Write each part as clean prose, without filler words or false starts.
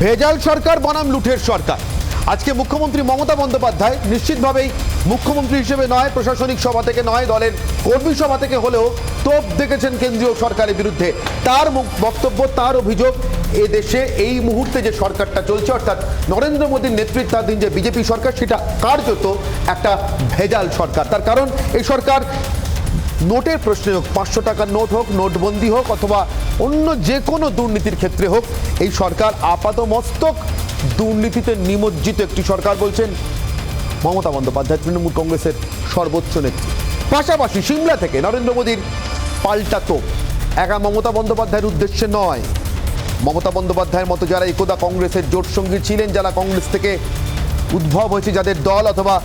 ভেজাল সরকার বনাম লুঠের সরকার। আজকে মুখ্যমন্ত্রী মমতা বন্দ্যোপাধ্যায় নিশ্চিতভাবেই মুখ্যমন্ত্রী হিসেবে নয়, প্রশাসনিক সভা থেকে নয়, দলের কর্মী সভা থেকে হলেও তোপ দেখেছেন কেন্দ্রীয় সরকারের বিরুদ্ধে। তার বক্তব্য, তার অভিযোগ, এ দেশে এই মুহূর্তে যে সরকারটা চলছে অর্থাৎ নরেন্দ্র মোদীর নেতৃত্বাধীন যে বিজেপি সরকার, সেটা কার্যত একটা ভেজাল সরকার। তার কারণ এই সরকার নোটের প্রশ্নে হোক, 500 টাকার নোট হোক, নোটবন্দি হোক, অথবা অন্য যে কোনো দুর্নীতির ক্ষেত্রে হোক, এই সরকার আপাতমস্তক দুর্নীতিতে নিমজ্জিত একটি সরকার বলছেন মমতা বন্দ্যোপাধ্যায়, তৃণমূল কংগ্রেসের সর্বোচ্চ নেত্রী। পাশাপাশি সিমলা থেকে নরেন্দ্র মোদীর পাল্টা তোপ একা মমতা বন্দ্যোপাধ্যায়ের উদ্দেশ্যে নয়, মমতা বন্দ্যোপাধ্যায়ের মতো যারা একদা কংগ্রেসের জোট সঙ্গী ছিলেন, যারা কংগ্রেস থেকে উদ্ভব হয়েছে যাদের দল, অথবা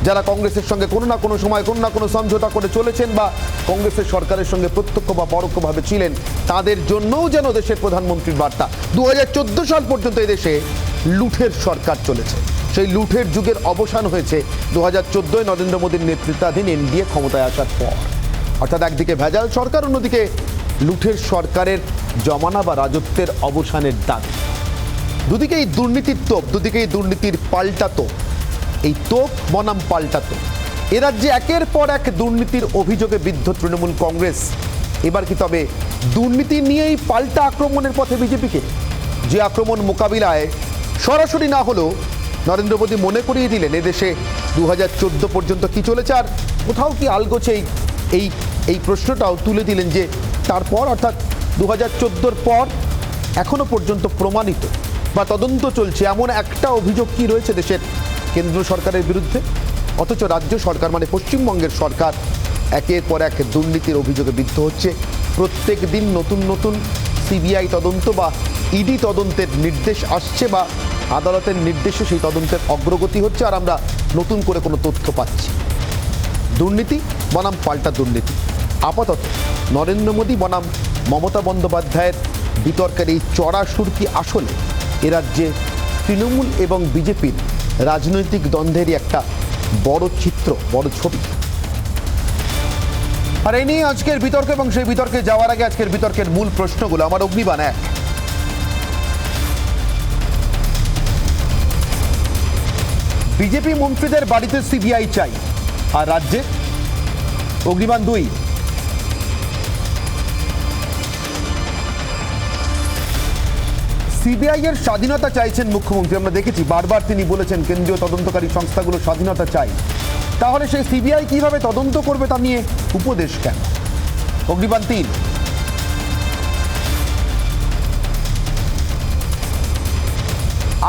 যারা কংগ্রেসের সঙ্গে কোনো না কোনো সময় কোনো না কোনো সমঝোতা করে চলেছেন বা কংগ্রেসের সরকারের সঙ্গে প্রত্যক্ষ বা পরোক্ষভাবে ছিলেন, তাদের জন্যও যেন দেশের প্রধানমন্ত্রীর বার্তা। 2014 সাল পর্যন্ত এদেশে লুঠের সরকার চলেছে। সেই লুঠের যুগের অবসান হয়েছে 2014 নরেন্দ্র মোদীর নেতৃত্বাধীন এনডিএ ক্ষমতায় আসার পর। অর্থাৎ একদিকে ভেজাল সরকার, অন্যদিকে লুঠের সরকারের জমানা বা রাজত্বের অবসানের দাবি। দুদিকেই দুর্নীতির তোপ, দুদিকেই দুর্নীতির পাল্টা তোপ। এই তোপ বনাম পাল্টা তোপ। এ রাজ্যে একের পর এক দুর্নীতির অভিযোগে বিদ্ধ তৃণমূল কংগ্রেস। এবার কি তবে দুর্নীতি নিয়েই পাল্টা আক্রমণের পথে বিজেপিকে? যে আক্রমণ মোকাবিলায় সরাসরি না হলেও নরেন্দ্র মোদী মনে করিয়ে দিলেন এদেশে 2014 পর্যন্ত কি চলেছে, আর কোথাও কি আলগোছে এই প্রশ্নটাও তুলে দিলেন যে তারপর অর্থাৎ 2014 পর এখনো পর্যন্ত প্রমাণিত বা তদন্ত চলছে এমন একটা অভিযোগ কি রয়েছে দেশের কেন্দ্র সরকারের বিরুদ্ধে? অথচ রাজ্য সরকার মানে পশ্চিমবঙ্গের সরকার একের পর এক দুর্নীতির অভিযোগে বিদ্ধ হচ্ছে। প্রত্যেক দিন নতুন নতুন সিবিআই তদন্ত বা ইডি তদন্তের নির্দেশ আসছে বা আদালতের নির্দেশে সেই তদন্তের অগ্রগতি হচ্ছে, আর আমরা নতুন করে কোনো তথ্য পাচ্ছি। দুর্নীতি বনাম পাল্টা দুর্নীতি। আপাতত নরেন্দ্র মোদী বনাম মমতা বন্দ্যোপাধ্যায়ের বিতর্কের এই চড়া সুর কি আসলে এ রাজ্যে তৃণমূল এবং বিজেপির রাজনৈতিক দ্বন্দ্বেরই একটা বড় চিত্র, বড় ছবি? আর এই নিয়ে আজকের বিতর্ক, এবং সেই বিতর্কে যাওয়ার আগে আজকের বিতর্কের মূল প্রশ্নগুলো। আমার অগ্নিবাণ এক, বিজেপি মন্ত্রীদের বাড়িতে সিবিআই চাই আর রাজ্যে? অগ্নিবাণ দুই, সিবিআই এর স্বাধীনতা চাইছেন মুখ্যমন্ত্রী। আমরা দেখেছি বারবার তিনি বলেছেন কেন্দ্রীয় তদন্তকারী সংস্থাগুলো স্বাধীনতা চাই। তাহলে সেই সিবিআই কিভাবে তদন্ত করবে তা নিয়ে উপদেশ কেন? অগ্নিবাণ তিন,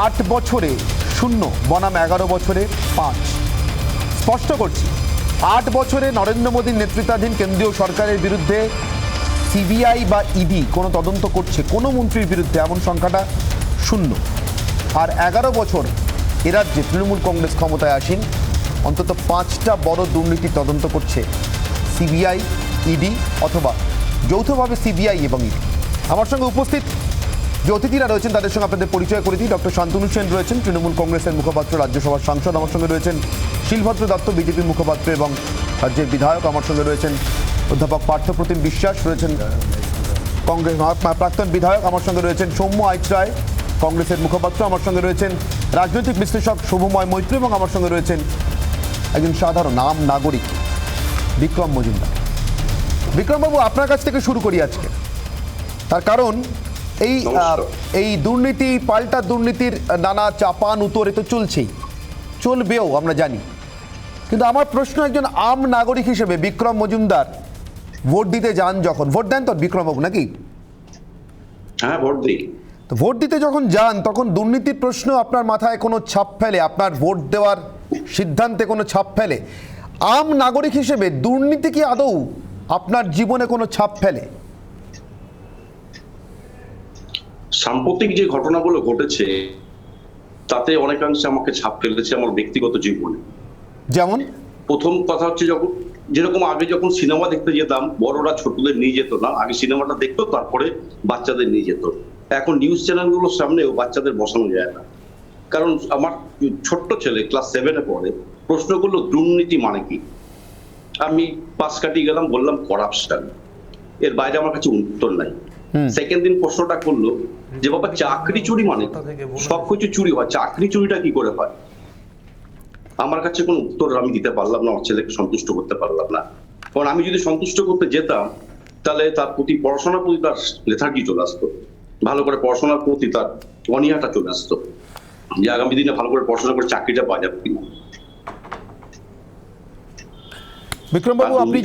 8 বছরে 0 বনাম 11 বছরে 5। স্পষ্ট করছি, 8 বছরে নরেন্দ্র মোদীর নেতৃত্বাধীন কেন্দ্রীয় সরকারের বিরুদ্ধে সিবিআই বা ইডি কোনো তদন্ত করছে কোনো মন্ত্রীর বিরুদ্ধে, এমন সংখ্যাটা 0। আর 11 বছর এ রাজ্যে তৃণমূল কংগ্রেস ক্ষমতায় আসেন, অন্তত 5টা বড় দুর্নীতি তদন্ত করছে সিবিআই, ইডি অথবা যৌথভাবে সিবিআই এবং ইডি। আমার সঙ্গে উপস্থিত যে অতিথিরা রয়েছেন তাদের সঙ্গে আপনাদের পরিচয় করে দিই। ডক্টর শান্তনু সেন রয়েছেন, তৃণমূল কংগ্রেসের মুখপাত্র, রাজ্যসভার সাংসদ। আমার সঙ্গে রয়েছেন শিলভদ্র দত্ত, বিজেপির মুখপাত্র এবং রাজ্যের বিধায়ক। আমার সঙ্গে রয়েছেন অধ্যাপক পার্থপ্রতিম বিশ্বাস, রয়েছেন কংগ্রেস প্রাক্তন বিধায়ক। আমার সঙ্গে রয়েছেন সৌম্য আইচরায়, কংগ্রেসের মুখপাত্র। আমার সঙ্গে রয়েছেন রাজনৈতিক বিশ্লেষক শুভময় মৈত্র, এবং আমার সঙ্গে রয়েছেন একজন সাধারণ আম নাগরিক বিক্রম মজুমদার। বিক্রমবাবু, আপনার কাছ থেকে শুরু করি আজকে। তার কারণ এই দুর্নীতি, পাল্টা দুর্নীতির নানা চাপান উত্তরে তো চলছেই, চলবেও আমরা জানি। কিন্তু আমার প্রশ্ন, একজন আম নাগরিক হিসেবে বিক্রম মজুমদার ভোট দিতে যান যখন, ভোট দেন তো বিক্রমবাবু নাকি? হ্যাঁ, ভোট দিই। তো ভোট দিতে যখন যান তখন দুর্নীতির প্রশ্ন আপনার মাথায় কোনো ছাপ ফেলে? আপনার ভোট দেওয়ার সিদ্ধান্তে কোনো ছাপ ফেলে? আম নাগরিক হিসেবে দুর্নীতি কি আদৌ আপনার জীবনে কোনো ছাপ ফেলে? সাম্প্রতিক যে ঘটনাগুলো ঘটেছে তাতে অনেকাংশে আমাকে ছাপ ফেলেছে আমার ব্যক্তিগত জীবনে। যেমন প্রথম কথা হচ্ছে, যেরকম আগে যখন সিনেমা দেখতে যেতাম, বড়রা ছোটদের নিয়ে যেত না, আগে সিনেমাটা দেখতো তারপরে বাচ্চাদের নিয়ে যেত। এখন নিউজ চ্যানেলগুলোর সামনেও বাচ্চাদের বসানো যায় না। কারণ আমার ছোট্ট ছেলে ক্লাস 7-এ পড়ে, প্রশ্ন করলো দুর্নীতি মানে কি। আমি পাশ কাটিয়ে গেলাম, বললাম করাপশন। এর বাইরে আমার কাছে উত্তর নাই। সেকেন্ড দিন প্রশ্নটা করলো যে বাবা চাকরি চুরি মানে সবকিছু চুরি হয়, চাকরি চুরিটা কি করে হয়? আমার কাছে কোনো উত্তর আমি দিতে পারলাম না, আমার ছেলেকে সন্তুষ্ট করতে পারলাম না। কারণ আমি যদি সন্তুষ্ট করতে যেতাম তাহলে তার প্রতি পড়াশোনার প্রতি তার লেথার্জি চলে আসতো, ভালো করে পড়াশোনার প্রতি তার অনীহাটা চলে আসতো, যে আগামী দিনে ভালো করে পড়াশোনা করে চাকরিটা পাওয়া যাবে কিনা। বিক্রমবাবু, আপনি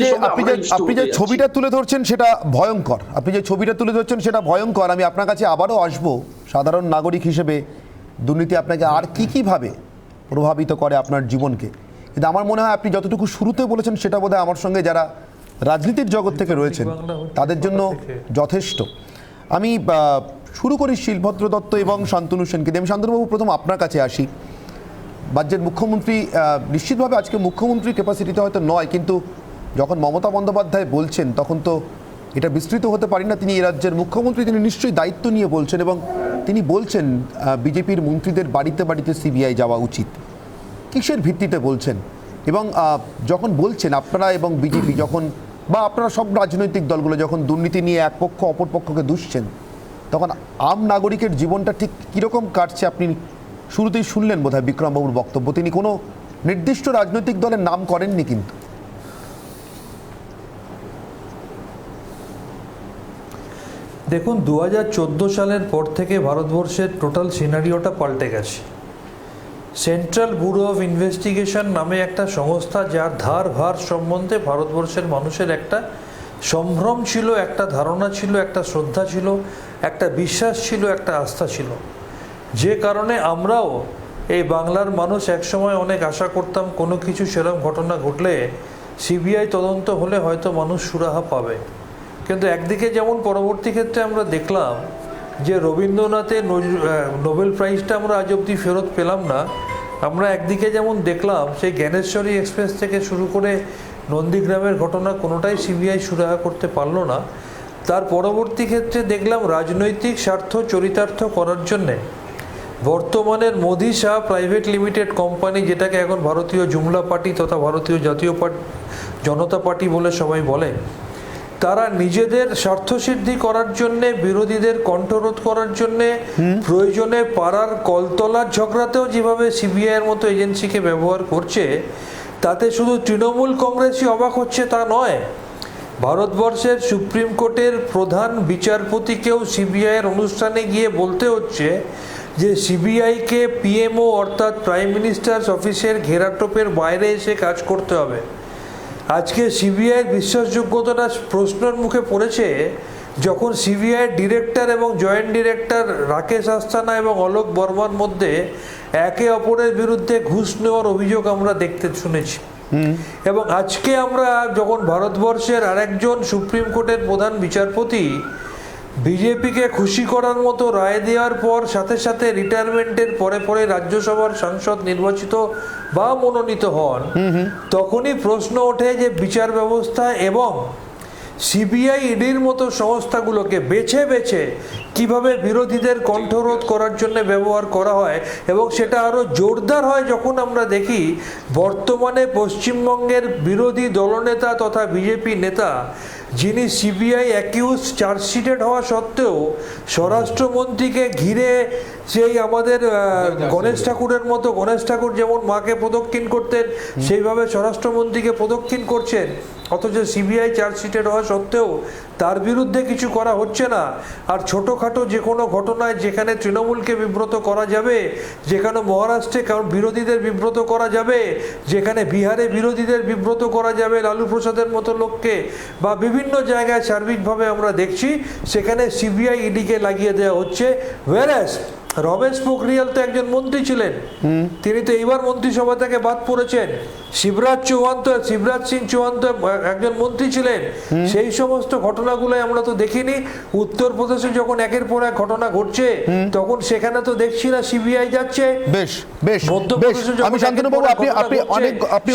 যে ছবিটা তুলে ধরছেন সেটা ভয়ঙ্কর। আমি আপনার কাছে আবারও আসবো। সাধারণ নাগরিক হিসেবে দুর্নীতি আপনাকে আর কি ভাবে প্রভাবিত করে আপনার জীবনকে, কিন্তু আমার মনে হয় আপনি যতটুকু শুরুতে বলেছেন সেটা বোধহয় আমার সঙ্গে যারা রাজনীতির জগৎ থেকে রয়েছেন তাদের জন্য যথেষ্ট। আমি শুরু করি শিলভদ্র দত্ত এবং শান্তনু সেনকে দিয়ে। আমি শান্তনুবাবু প্রথম আপনার কাছে আসি। রাজ্যের মুখ্যমন্ত্রী নিশ্চিতভাবে আজকে মুখ্যমন্ত্রীর ক্যাপাসিটিতে হয়তো নয়, কিন্তু যখন মমতা বন্দ্যোপাধ্যায় বলছেন তখন তো এটা বিস্তৃত হতে পারি না। তিনি এই রাজ্যের মুখ্যমন্ত্রী, তিনি নিশ্চয়ই দায়িত্ব নিয়ে বলছেন এবং তিনি বলছেন বিজেপির মন্ত্রীদের বাড়িতে বাড়িতে সিবিআই যাওয়া উচিত। কিসের ভিত্তিতে বলছেন? এবং যখন বলছেন আপনারা এবং বিজেপি যখন বা আপনারা সব রাজনৈতিক দলগুলো যখন দুর্নীতি নিয়ে এক পক্ষ অপর পক্ষকে দুষছেন, তখন আম নাগরিকের জীবনটা ঠিক কীরকম কাটছে আপনি শুরুতেই শুনলেন বোধহয় বিক্রমবাবুর বক্তব্য। তিনি কোনো নির্দিষ্ট রাজনৈতিক দলের নাম করেননি, কিন্তু দেখুন 2014 সালের পর থেকে ভারতবর্ষের টোটাল সিনারিওটা পাল্টে গেছে। সেন্ট্রাল ব্যুরো অফ ইনভেস্টিগেশন নামে একটা সংস্থা, যার ধার ভার সম্বন্ধে ভারতবর্ষের মানুষের একটা সম্ভ্রম ছিল, একটা ধারণা ছিল, একটা শ্রদ্ধা ছিল, একটা বিশ্বাস ছিল, একটা আস্থা ছিল, যে কারণে আমরাও এই বাংলার মানুষ একসময় অনেক আশা করতাম কোনো কিছু সেরকম ঘটনা ঘটলে সিবিআই তদন্ত হলে হয়তো মানুষ সুরাহা পাবে। কিন্তু একদিকে যেমন পরবর্তী ক্ষেত্রে আমরা দেখলাম যে রবীন্দ্রনাথের নোবেল প্রাইজটা আমরা আজ অবধি ফেরত পেলাম না, আমরা একদিকে যেমন দেখলাম সেই জ্ঞানেশ্বরী এক্সপ্রেস থেকে শুরু করে নন্দীগ্রামের ঘটনা কোনোটাই সিবিআই সুরাহা করতে পারলো না। তার পরবর্তী ক্ষেত্রে দেখলাম রাজনৈতিক স্বার্থ চরিতার্থ করার জন্যে বর্তমানের Modi Shah private limited company, যেটাকে এখন ভারতীয় জুমলা পার্টি তথা ভারতীয় জাতীয় জনতা পার্টি বলে সবাই বলে, তারা নিজেদের স্বার্থসিদ্ধি করার জন্যে, বিরোধীদের কণ্ঠরোধ করার জন্যে, প্রয়োজনে পাড়ার কলতলার ঝগড়াতেও যেভাবে সিবিআইয়ের মতো এজেন্সিকে ব্যবহার করছে, তাতে শুধু তৃণমূল কংগ্রেসই অবাক হচ্ছে তা নয়, ভারতবর্ষের সুপ্রিম কোর্টের প্রধান বিচারপতিকেও সিবিআইয়ের অনুষ্ঠানে গিয়ে বলতে হচ্ছে যে সিবিআইকে পিএমও অর্থাৎ প্রাইম মিনিস্টার্স অফিসের ঘেরাটোপের বাইরে এসে কাজ করতে হবে। আজকে সিবিআইয়ের বিশ্বাসযোগ্যতাটা প্রশ্নের মুখে পড়েছে যখন সিবিআইয়ের ডিরেক্টর এবং জয়েন্ট ডিরেক্টর রাকেশ আস্থানা এবং অলোক বর্মার মধ্যে একে অপরের বিরুদ্ধে ঘুষ নেওয়ার অভিযোগ আমরা দেখতে শুনেছি। এবং আজকে আমরা যখন ভারতবর্ষের আরেকজন সুপ্রিম কোর্টের প্রধান বিচারপতি বিজেপিকে খুশি করার মতো রায় দেওয়ার পর সাথে সাথে রিটায়ারমেন্টের পরে পরে রাজ্যসভার সাংসদ নির্বাচিত বা মনোনীত হন, তখনই প্রশ্ন ওঠে যে বিচার ব্যবস্থা এবং সিবিআই ইডির মতো সংস্থাগুলোকে বেছে বেছে কিভাবে বিরোধীদের কণ্ঠরোধ করার জন্য ব্যবহার করা হয়। এবং সেটা আরও জোরদার হয় যখন আমরা দেখি বর্তমানে পশ্চিমবঙ্গের বিরোধী দলনেতা তথা বিজেপি নেতা, যিনি সিবিআই অ্যাকিউজ চার্জশিটেড হওয়া সত্ত্বেও স্বরাষ্ট্রমন্ত্রীকে ঘিরে সেই আমাদের গণেশ ঠাকুরের মতো, গণেশ ঠাকুর যেমন মাকে প্রদক্ষিণ করতেন সেইভাবে স্বরাষ্ট্রমন্ত্রীকে প্রদক্ষিণ করছেন, অথচ সিবিআই চার্জশিটেড হওয়া সত্ত্বেও তার বিরুদ্ধে কিছু করা হচ্ছে না। আর ছোটোখাটো যে কোনো ঘটনায় যেখানে তৃণমূলকে বিব্রত করা যাবে, যেখানে মহারাষ্ট্রে বিরোধীদের বিব্রত করা যাবে, যেখানে বিহারে বিরোধীদের বিব্রত করা যাবে লালু প্রসাদের মতো লোককে, বা বিভিন্ন জায়গায় সার্বিকভাবে আমরা দেখছি সেখানে সিবিআই ইডিকে লাগিয়ে দেওয়া হচ্ছে। ওয়ারেস রমেশ পোখরিয়াল তো একজন মন্ত্রী ছিলেন, তিনি তো এইবার মন্ত্রিসভা থেকে বাদ পড়েছেন। শিবরাজ সিং চৌহান তো একজন মন্ত্রী ছিলেন। সেই সমস্ত ঘটনাগুলো আমরা তো দেখিনি। উত্তরপ্রদেশে যখন একের পর এক ঘটনা ঘটছে তখন সেখানে তো দেখছি না সিবিআই যাচ্ছে। বেশ বেশ বেশ, আমি শান্তনুবাবু আপনি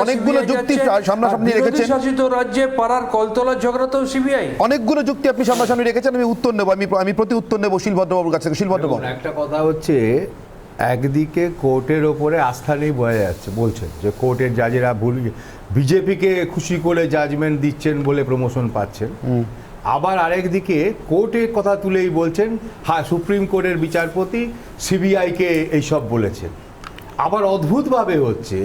অনেকগুলো যুক্তি সামনাসামনি রেখেছেন। শাসিত রাজ্যে পাড়ার কলতলার ঝগড়াতেও সিবিআই, অনেকগুলো যুক্তি আপনি সামনাসামনি রেখেছেন। আমি উত্তর নেব, আমি প্রতি উত্তর নেব শিলভদ্রবাবুর কাছ থেকে। শিলভদ্রবাবু, একটা কথা হচ্ছে, একদিকে কোর্টের ওপরে আস্থা নেই বোঝা যাচ্ছে, বলছেন যে কোর্টের জাজেরা বিজেপিকে খুশি করে জাজমেন্ট দিচ্ছেন বলে প্রমোশন পাচ্ছেন, আবার আরেকদিকে কোর্টের কথা তুলেই বলছেন হ্যাঁ সুপ্রিম কোর্টের বিচারপতি সিবিআইকে এইসব বলেছেন। আবার অদ্ভুতভাবে হচ্ছে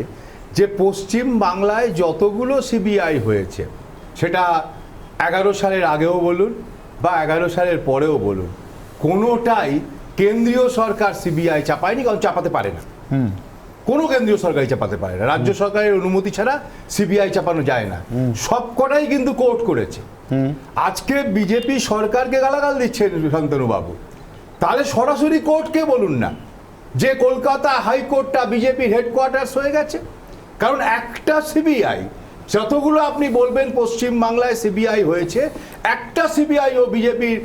যে পশ্চিম বাংলায় যতগুলো সিবিআই হয়েছে, সেটা 11 সালের আগেও বলুন বা 11 সালের পরেও বলুন, কোনোটাই কেন্দ্রীয় সরকার সিবিআই চাপায়নি, কারণ চাপাতে পারে না। কোনো কেন্দ্রীয় সরকারই চাপাতে পারে না, রাজ্য সরকারের অনুমতি ছাড়া সিবিআই চাপানো যায় না। সবকটাই কিন্তু কোর্ট করেছে। আজকে বিজেপি সরকারকে গালাগাল দিচ্ছেন শান্তনুবাবু, তাহলে সরাসরি কোর্টকে বলুন না যে কলকাতা হাইকোর্টটা বিজেপির হেডকোয়ার্টার্স হয়ে গেছে। কারণ একটা সিবিআই, যতগুলো আপনি বলবেন পশ্চিম বাংলায় সিবিআই হয়েছে, একটা সিবিআই ও বিজেপির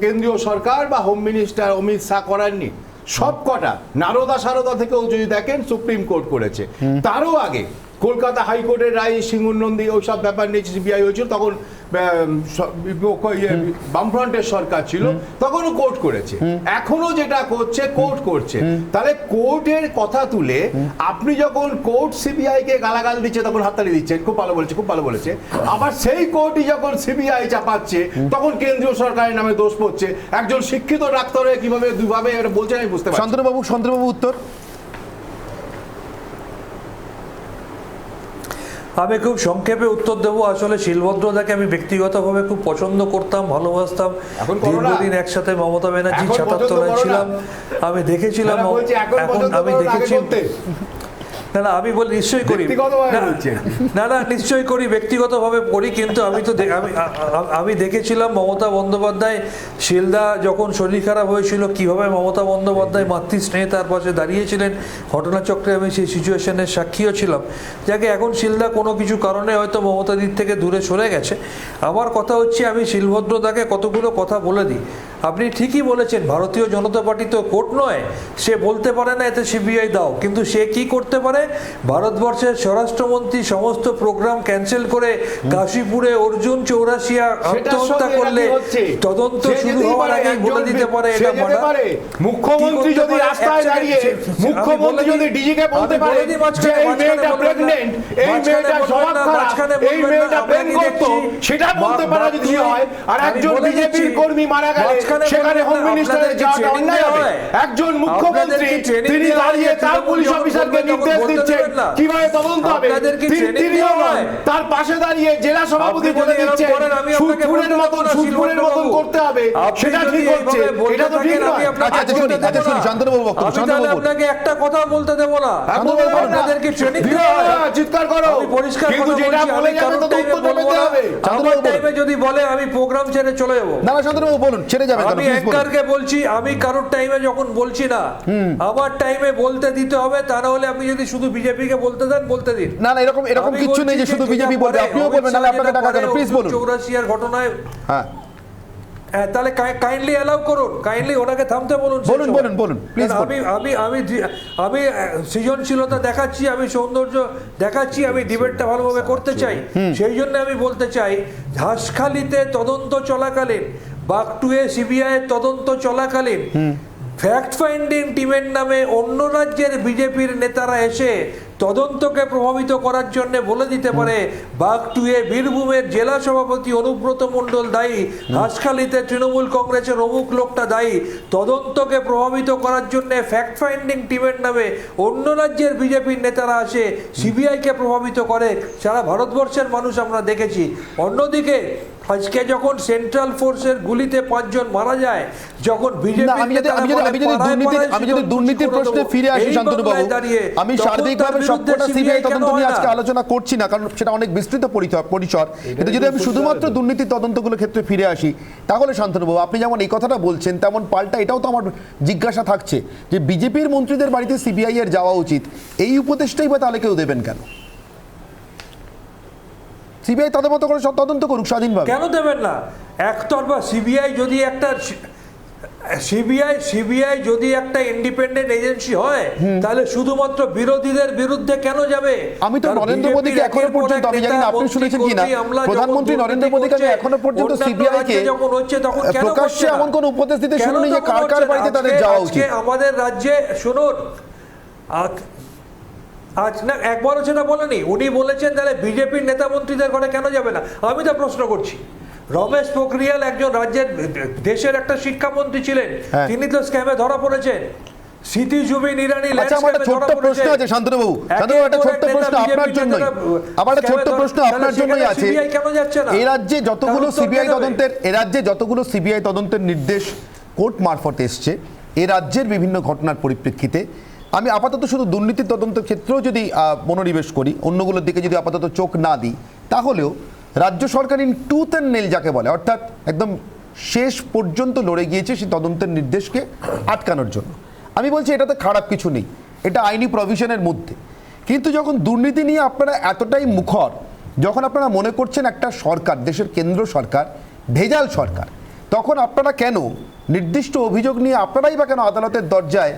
কেন্দ্রীয় সরকার বা হোম মিনিস্টার অমিত শাহ করাননি। সব কটা নারদা সারদা থেকেও যদি দেখেন সুপ্রিম কোর্ট করেছে। তারও আগে কলকাতা হাইকোর্টের রায় সিঙ্গুর নন্দী ওইসব ব্যাপার নিয়ে সিবিআই হয়েছিল, তখন বামফ্রন্টের সরকার ছিল, তখনও কোর্ট করেছে। এখনো যেটা করছে কোর্ট করছে। তাহলে কোর্টের কথা তুলে আপনি যখন কোর্ট সিবিআই কে গালাগাল দিচ্ছে তখন হাততালি দিচ্ছেন, খুব ভালো বলেছে, খুব ভালো বলেছে। আবার সেই কোর্টই যখন সিবিআই চাপাচ্ছে তখন কেন্দ্রীয় সরকারের নামে দোষ পড়ছে। একজন শিক্ষিত ডাক্তার হয়ে কিভাবে দুভাবে বলছেন আমি বুঝতে পারছি। শান্তনুবাবু উত্তর। আমি খুব সংক্ষেপে উত্তর দেবো। আসলে শিলভদ্রদাকে আমি ব্যক্তিগতভাবে খুব পছন্দ করতাম, ভালোবাসতাম। দীর্ঘদিন একসাথে মমতা ব্যানার্জি ছাতাতলায় ছিলাম, আমি দেখেছিলাম। এখন আমি দেখেছি, না আমি বলি নিশ্চয়ই করি, না নিশ্চয়ই করি, ব্যক্তিগতভাবে করি। কিন্তু আমি তো আমি দেখেছিলাম মমতা বন্দ্যোপাধ্যায়, শিলদা যখন শরীর খারাপ হয়েছিল কিভাবে মমতা বন্দ্যোপাধ্যায় মাতৃস্নেহে তার পাশে দাঁড়িয়েছিলেন। ঘটনাচক্রে আমি সেই সিচুয়েশনের সাক্ষীও ছিলাম। যাকে এখন শিলদা কোনো কিছু কারণে হয়তো মমতাদির থেকে দূরে সরে গেছে। আমার কথা হচ্ছে, আমি শিলভদ্রদাকে কতগুলো কথা বলে দিই। আপনি ঠিকই বলেছেন, ভারতীয় জনতা পার্টি তো কোর্ট নয়, সে বলতে পারে না এতে সিবিআই দাও। কিন্তু সে কি করতে পারে? ভারতবর্ষের স্বরাষ্ট্রমন্ত্রী সমস্ত প্রোগ্রাম ক্যান্সেল করে কাশীপুরে অর্জুন চৌরাশিয়া আত্মহত্যা করলে তদন্ত শুরু হওয়ার আগে বলে দিতে পারে এটা মার্ডার। মুখ্যমন্ত্রী যদি রাস্তায় দাঁড়িয়ে, মুখ্যমন্ত্রী যদি ডিজিকে বলতে পারে যে এই মেয়েটা প্রেগন্যান্ট, এই মেয়েটা জবাব খারাপ, এই মেয়েটা প্রেম করতো, সেটা বলতে পারা যদি হয়, আর একজন বিজেপির কর্মী মারা গেলে সেখানে হোম মিনিস্টারের যাওয়াটা অন্যায় হবে। একজন মুখ্যমন্ত্রী তিনি দাঁড়িয়ে তার পুলিশ অফিসারকে নির্দেশ দিচ্ছেন কিভাবে তদন্ত হবে, তিনিও নয়, তার পাশে দাঁড়িয়ে জেলা সভাপতি বলে দিচ্ছে সুদপুরের মতন করতে হবে, সেটা ঠিক হচ্ছে, এটা তো ঠিক নয়। আপনাকে একটা কথা বলতে দেবো না, আপনাদেরকে ট্রেনিং দেওয়া হয়, চিৎকার করো, পরিষ্কার কিন্তু যেটা বলে যাবে তো উত্তর দেবে হবে। আমার টাইমে যদি বলে আমি প্রোগ্রাম ছেড়ে চলে যাবো। না শান্তনুবাবু বলুন, ছেড়ে যাবেন। আমি অ্যাঙ্কারকে বলছি, আমি কারোর টাইমে যখন বলছি না, আমার টাইমে বলতে দিতে হবে। তা না হলে আপনি যদি শুধু বিজেপিকে বলতে দেন, বলতে দিন। না এরকম কিছু নেই যে শুধু বিজেপি বলবে, আপনিও বলবেন, নাহলে আপনাকে টাকা কেন? প্লিজ বলুন। 84 ঘটনায় হ্যাঁ, তাহলে কাইন্ডলি অ্যালাউ করুন, কাইন্ডলি ওনাকে থামতে বলুন। বলুন প্লিজ। আমি সৃজনশীলতা দেখাচ্ছি, আমি সৌন্দর্য দেখাচ্ছি, আমি ডিবেটটা ভালোভাবে করতে চাই। সেই জন্য আমি বলতে চাই, হাঁসখালিতে তদন্ত চলাকালীন, বাগটুয়ে সিবিআই তদন্ত চলাকালীন ফ্যাক্ট ফাইন্ডিং টিমের নামে অন্য রাজ্যের বিজেপির নেতারা এসে তদন্তকে প্রভাবিত করার জন্য বলে দিতে পারে বাগটুয়ে বীরভূমের জেলা সভাপতি অনুব্রত মণ্ডল দায়ী, হাঁসখালিতে তৃণমূল কংগ্রেসের অমুক লোকটা দায়ী। তদন্তকে প্রভাবিত করার জন্য ফ্যাক্ট ফাইন্ডিং টিমের নামে অন্য রাজ্যের বিজেপির নেতারা আসে সিবিআইকে প্রভাবিত করে, সারা ভারতবর্ষের মানুষ আমরা দেখেছি। অন্যদিকে আজকে যখন সেন্ট্রাল ফোর্সের গুলিতে 5 জন মারা যায়, যখন বিজেপি আমি যদি দুর্নীতির প্রশ্নে ফিরে আসি শান্তনুবাবু, আমি সার্বিকভাবে সবকটা সিবিআই তদন্ত নিয়ে আজকে আলোচনা করছি না, কারণ সেটা অনেক বিস্তৃত পরিসর। কিন্তু যদি আমি শুধুমাত্র দুর্নীতি তদন্তগুলোর ক্ষেত্রে ফিরে আসি, তাহলে শান্তনুবাবু আপনি যেমন এই কথাটা বলছেন, তেমন পাল্টা এটাও তো আমার জিজ্ঞাসা থাকছে যে বিজেপির মন্ত্রীদের বাড়িতে সিবিআই এর যাওয়া উচিত, এই উপদেশটাই বা তাহলে কেউ দেবেন কেন? সিবিআই তাদের মতো করে সব তদন্ত করুক স্বাধীনভাবে। কেন দেবেন না? একতরফা সিবিআই যদি একটা যদি একটা ইন্ডিপেন্ডেন্ট এজেন্সি হয়, তাহলে শুধুমাত্র বিরোধীদের বিরুদ্ধে কেন যাবে? আমি তো নরেন্দ্র মোদীকে এখনো পর্যন্ত, আমি জানি না আপনি শুনেছেন কিনা, প্রধানমন্ত্রী নরেন্দ্র মোদীকে আমি এখনো পর্যন্ত সিবিআই কে প্রকাশ্যে এমন কোন উপদেশ দিতে শুনিনি যে কার কার বাড়িতে তাদের যাওয়া উচিত। আমাদের রাজ্যে শুনুন, আজ না একবারও সেটা বলেনি, উনি বলেছেন তাহলে বিজেপির নেতা মন্ত্রীদের ঘরে কেন যাবে না। আমি তো প্রশ্ন করছি, রমেশ পোখরিয়াল একজন রাজ্যের দেশের একটা শিক্ষামন্ত্রী ছিলেন, হ্যাঁ। তিনি তো স্ক্যামে ধরা পড়েছেন। স্মৃতি জুবিন ইরানি আচ্ছা, আমার একটা ছোট্ট প্রশ্ন আছে শান্তনুবাবু, শান্তনুবাবু, একটা ছোট্ট প্রশ্ন আপনার জন্যই, আমার একটা ছোট্ট প্রশ্ন আপনার জন্যই আছে। কেন যাচ্ছে না এই রাজ্যে যতগুলো সিবিআই তদন্তের, এই রাজ্যে যতগুলো সিবিআই তদন্তের নির্দেশ কোর্ট মারফত এসছে, এই রাজ্যের বিভিন্ন ঘটনার পরিপ্রেক্ষিতে আমি আপাতত শুধু দুর্নীতির তদন্তের ক্ষেত্রেও যদি মনোনিবেশ করি, অন্যগুলোর দিকে যদি আপাতত চোখ না দিই, তাহলেও রাজ্য সরকার ইন টুথ অ্যান্ড নেল যাকে বলে, অর্থাৎ একদম শেষ পর্যন্ত লড়ে গিয়েছে সেই তদন্তের নির্দেশকে আটকানোর জন্য। আমি বলছি এটাতে খারাপ কিছু নেই, এটা আইনি প্রভিশনের মধ্যে। কিন্তু যখন দুর্নীতি নিয়ে আপনারা এতটাই মুখর, যখন আপনারা মনে করছেন একটা সরকার, দেশের কেন্দ্র সরকার ভেজাল সরকার, তখন আপনারা কেন নির্দিষ্ট অভিযোগ নিয়ে আপনারাই বা কেন আদালতের দরজায়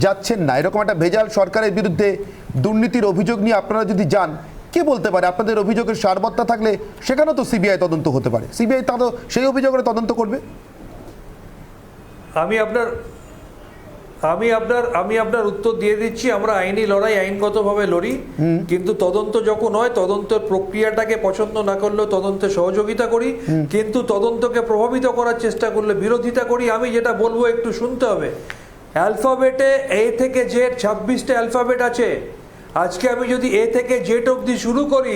যাচ্ছেন না? এরকম একটা ভেজাল সরকারের বিরুদ্ধে দুর্নীতির অভিযোগ নিয়ে আপনারা যদি যান, কে বলতে পারে আপনাদের অভিযোগের সারবত্তা থাকলে সেখানেও তো সিবিআই তদন্ত হতে পারে, সিবিআই তা তো সেই অভিযোগের তদন্ত করবে। আমি আপনার উত্তর দিয়ে দিচ্ছি, আমরা আইনি লড়াই আইনগতভাবে লড়ি, কিন্তু তদন্ত যখন হয় তদন্তের প্রক্রিয়াটাকে পছন্দ না করলেও তদন্তে সহযোগিতা করি, কিন্তু তদন্তকে প্রভাবিত করার চেষ্টা করলে বিরোধিতা করি। আমি যেটা বলবো একটু শুনতে হবে। অ্যালফাবেটে এ থেকে জেড 26টা অ্যালফাবেট আছে। আজকে আমি যদি এ থেকে জেড অবধি শুরু করি,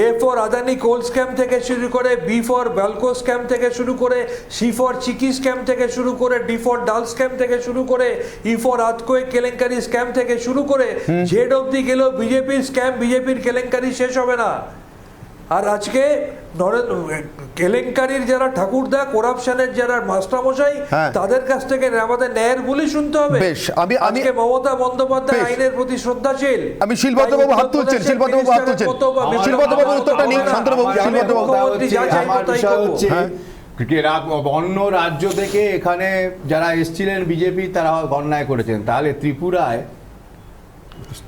A for Adani coal scam থেকে শুরু করে, বি ফর ব্যালকো স্ক্যাম থেকে শুরু করে, সি ফর চিকি স্ক্যাম থেকে শুরু করে, ডি ফর ডাল স্ক্যাম থেকে শুরু করে, ই ফর আতকোয়ে কেলেঙ্কারি স্ক্যাম থেকে শুরু করে জেড অবধি গেলেও বিজেপির স্ক্যাম, বিজেপির কেলেঙ্কারি শেষ হবে না। আর আজকে কেলেঙ্কারির যারা ঠাকুরদা, করাপশনের যারা মাস্টারমশাই, তাদের কাছ থেকে আমাদের ন্যায়ের বুলি শুনতে হবে। আজকে মমতা বন্দ্যোপাধ্যায় আইনের প্রতি শ্রদ্ধাশীল। আমি শিলবদ্ধবাবু হাত তুলছেন, শিলবদ্ধবাবু হাত তুলছেন, শিলবদ্ধবাবু উত্তরটা নিন, শান্তনুবাবু, শিলবদ্ধবাবু। অন্য রাজ্য থেকে এখানে যারা এসেছিলেন বিজেপি, তারা অন্যায় করেছেন, তাহলে ত্রিপুরায়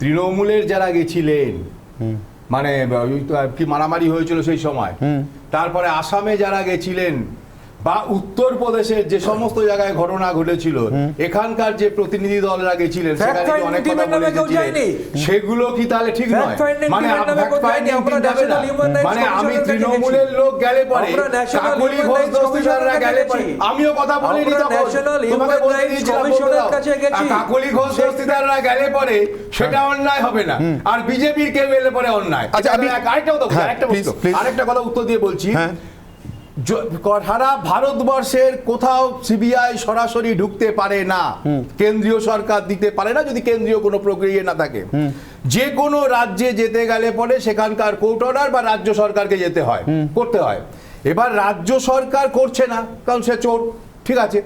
তৃণমূলের যারা গেছিলেন, মানে কি মারামারি হয়েছিল সেই সময়, তারপরে আসামে যারা গেছিলেন বা উত্তরপ্রদেশের যে সমস্ত জায়গায় ঘটনা ঘটেছিল, এখানকার যে প্রতিনিধি দলরা গেছিলেন সেখানে অনেক কথা বলেছিলেন, সেগুলো কি তাহলে ঠিক নয়? মানে আমি তৃণমূলের লোক গেলে পরে, কাকলি ঘোষ দস্তিদাররা গেলে পরে, আমিও কথা বলিনি তখন, তোমাকে বলে দিয়েছিলাম, কাকলি ঘোষ দস্তিদাররা গেলে পরে সেটা অন্যায় হবে না, আর বিজেপির কেউ এলে পরে অন্যায়। আচ্ছা, আমি আরেকটা কথা উত্তর দিয়ে বলছি, সারা ভারতবর্ষের কোথাও সিবিআই সরাসরি ঢুকতে পারে না, কেন্দ্রীয় সরকার দিতে পারে না যদি কেন্দ্রীয় কোনো প্রক্রিয়া না থাকে। যে কোনো রাজ্যে যেতে গেলে পরে সেখানকার কোর্ট অর্ডার বা রাজ্য সরকারকে যেতে হয়, করতে হয়। এবার রাজ্য সরকার করছে না, কারণ সে চোর, ঠিক আছে,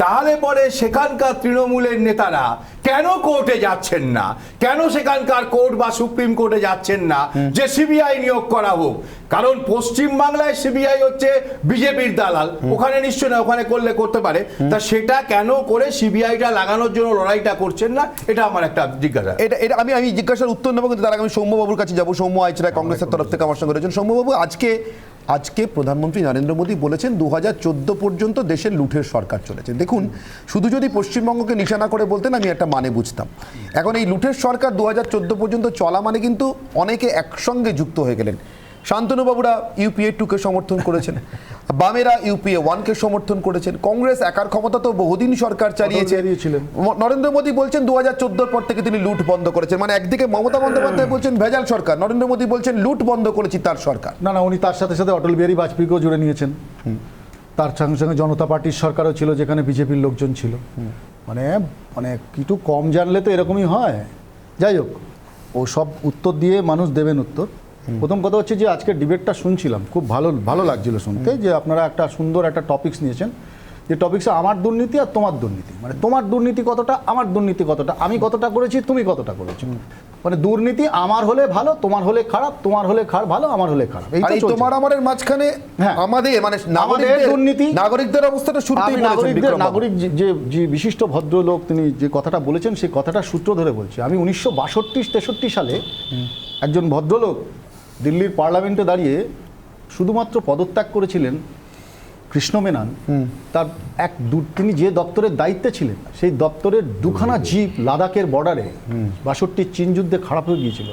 তাহলে পরে সেখানকার তৃণমূলের নেতারা কেন কোর্টে যাচ্ছেন না, কেন সেখানকার কোর্ট বা সুপ্রিম কোর্টে যাচ্ছেন না যে সিবিআই নিয়োগ করা হোক? কারণ পশ্চিম বাংলায় সিবিআই হচ্ছে বিজেপির দালাল, ওখানে নিশ্চয় না, ওখানে করলে করতে পারে, তা সেটা কেন করে সিবিআইটা লাগানোর জন্য লড়াইটা করছেন না? এটা আমার একটা জিজ্ঞাসা। এটা আমি জিজ্ঞাসার উত্তর নেবো, কিন্তু তার আগে আমি সৌম্যবাবুর কাছে যাবো। সৌম্য আইচরা কংগ্রেসের তরফ থেকে আমার সঙ্গে রয়েছেন। সৌম্যবাবু, আজকে প্রধানমন্ত্রী নরেন্দ্র মোদী বলেছেন 2014 পর্যন্ত দেশের লুঠের সরকার চলেছে। দেখুন, শুধু যদি পশ্চিমবঙ্গকে নিশানা করে বলতেন আমি একটা মানে বুঝতাম। এখন এই লুঠের সরকার 2014 পর্যন্ত চলা মানে কিন্তু অনেকে একসঙ্গে যুক্ত হয়ে গেলেন। শান্তনুবাবুরা ইউপিএ 2-কে সমর্থন করেছেন, বামেরা ইউপিএ 1-কে সমর্থন করেছেন, কংগ্রেস একার ক্ষমতা তো বহুদিন সরকার চালিয়েছে। নরেন্দ্র মোদী বলছেন 2014 পর থেকে তিনি লুট বন্ধ করেছেন। মানে একদিকে মমতা বন্দ্যোপাধ্যায় বলছেন ভেজাল সরকার, নরেন্দ্র মোদী বলছেন লুট বন্ধ করেছি তার সরকার। না, উনি তার সাথে সাথে অটল বিহারী বাজপেয়ীকেও জুড়ে নিয়েছেন। তার সঙ্গে সঙ্গে জনতা পার্টির সরকারও ছিল, যেখানে বিজেপির লোকজন ছিল। মানে কিছু কম জানলে তো এরকমই হয়। যাই হোক, ও সব উত্তর দিয়ে মানুষ দেবেন উত্তর। প্রথম কথা হচ্ছে যে আজকের ডিবেটটা শুনছিলাম, খুব ভালো লাগছিল শুনতে, যে আপনারা একটা সুন্দর একটা টপিকস নিয়েছেন, যে টপিকসে আমার দুর্নীতি আর তোমার দুর্নীতি, মানে তোমার দুর্নীতি কতটা, আমার দুর্নীতি কতটা, আমি কতটা করেছি, তুমি কতটা করেছো। মানে দুর্নীতি আমার হলে ভালো, তোমার হলে খারাপ, তোমার হলে ভালো, আমার হলে খারাপ। এই তোমার আমাদের মাঝখানে আমাদের মানে আমাদের দুর্নীতি, নাগরিকদের অবস্থাটা শুরুতেই নাগরিক যে বিশিষ্ট ভদ্রলোক তিনি যে কথাটা বলেছেন, সেই কথাটা সূত্র ধরে বলছি। আমি 1962-63 সালে একজন ভদ্রলোক দিল্লির পার্লামেন্টে দাঁড়িয়ে শুধুমাত্র পদত্যাগ করেছিলেন কৃষ্ণ মেনন। তার তিনি যে দপ্তরের দায়িত্বে ছিলেন, সেই দপ্তরের 2খানা জিপ লাদাখের বর্ডারে 62 চীন যুদ্ধে খারাপ হয়ে গিয়েছিল।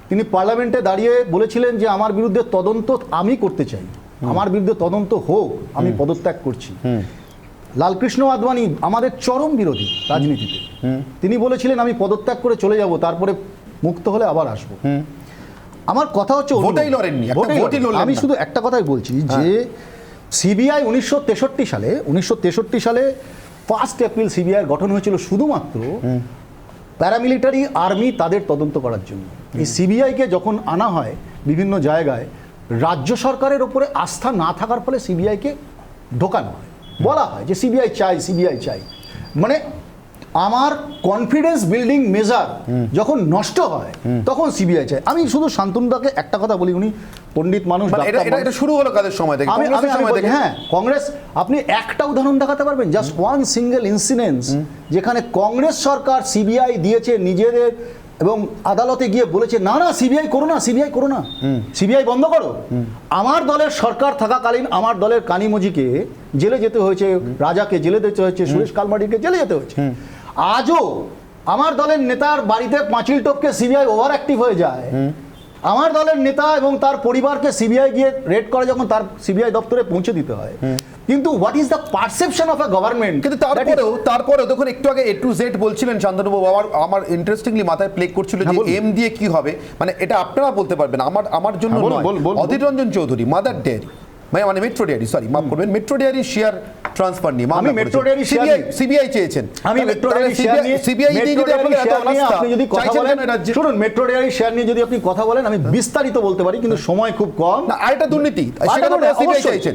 তিনি পার্লামেন্টে দাঁড়িয়ে বলেছিলেন যে আমার বিরুদ্ধে তদন্ত আমি করতে চাই। আমার বিরুদ্ধে তদন্ত হোক, আমি পদত্যাগ করছি। লালকৃষ্ণ আদবানি আমাদের চরম বিরোধী রাজনীতিতে, তিনি বলেছিলেন আমি পদত্যাগ করে চলে যাব, তারপরে মুক্ত হলে আবার আসবো। আমার কথা হচ্ছে ভোটেই লড়েননি, একটা ভোটেই ভোটই লড়লেন আমি না। শুধু একটা কথাই বলছি যে সিবিআই 1963 সালে 1 এপ্রিল সিবিআই গঠন হয়েছিল শুধুমাত্র প্যারামিলিটারি আর্মি তাদের তদন্ত করার জন্য। এই সিবিআইকে যখন আনা হয় বিভিন্ন জায়গায়, রাজ্য সরকারের ওপরে আস্থা না থাকার ফলে সিবিআইকে ঢোকানো হয়, বলা হয় যে সিবিআই চাই। মানে আমার কনফিডেন্স বিল্ডিং মেজার যখন নষ্ট হয় তখন সিবিআই চাই। আমি শুধু শান্তনুদাকে একটা কথা বলি, উনি পণ্ডিত মানুষ, মানে ডাক্তার মানুষ। এটা শুরু হলো কাদের সময় থেকে? আমি কংগ্রেসের সময় বলছি, থেকে? হ্যাঁ, কংগ্রেস, আপনি একটা উদাহরণ দেখাতে পারবেন, জাস্ট ওয়ান সিঙ্গেল ইনসিডেন্স যেখানে কংগ্রেস সরকার সিবিআই দিয়েছে নিজেদের এবং আদালতে গিয়ে বলেছে না সিবিআই করো না, সিবিআই বন্ধ করো। আমার দলের সরকার থাকাকালীন আমার দলের কানিমজিকে জেলে যেতে হয়েছে, রাজাকে জেলে যেতে হয়েছে, সুরেশ কালমার্ডিকে জেলে যেতে হয়েছে। আজও আমার দলের নেতার বাড়িতে পাঁচিল টপকে সিবিআই ওভার অ্যাক্টিভ হয়ে যায়। আমার দলের নেতা এবং তার পরিবারকে সিবিআই গিয়ে রেড করে যখন তার সিবিআই দপ্তরে পৌঁছে দিতে হয়। কিন্তু what is the perception of a government? কিন্তু তারপরেও দেখুন, একটু আগে A to Z বলছিলেন শান্তনুবাবু, আমার ইন্টারেস্টিংলি মাথায় প্লে করছিল যে এম দিয়ে কি হবে, মানে এটা আপনারা বলতে পারবেন, আমার জন্য নয়। অধীর রঞ্জন চৌধুরী মাদার ডেয়ারি, মানে মেট্রো ডেয়ারি, সরি মাফ করবেন, মেট্রো ডেয়ারি শেয়ার ট্রান্সফার নিয়ে আমি মেট্রো ডেয়ারি সিবিআই চেয়েছেন। আমি মেট্রো ডেয়ারি শেয়ার নিয়ে, সিবিআই দিয়ে যদি আপনাদের এত অনাস্থা, আপনি যদি কথা চাইছেন বলেন, কেন রাজ্যে? শুনুন, মেট্রো ডেয়ারি শেয়ার নিয়ে যদি আপনি কথা বলেন আমি বিস্তারিত বলতে পারি, কিন্তু সময় খুব কম। না, আরেকটা দুর্নীতি, সেখানে আপনারা সিবিআই চাইছেন।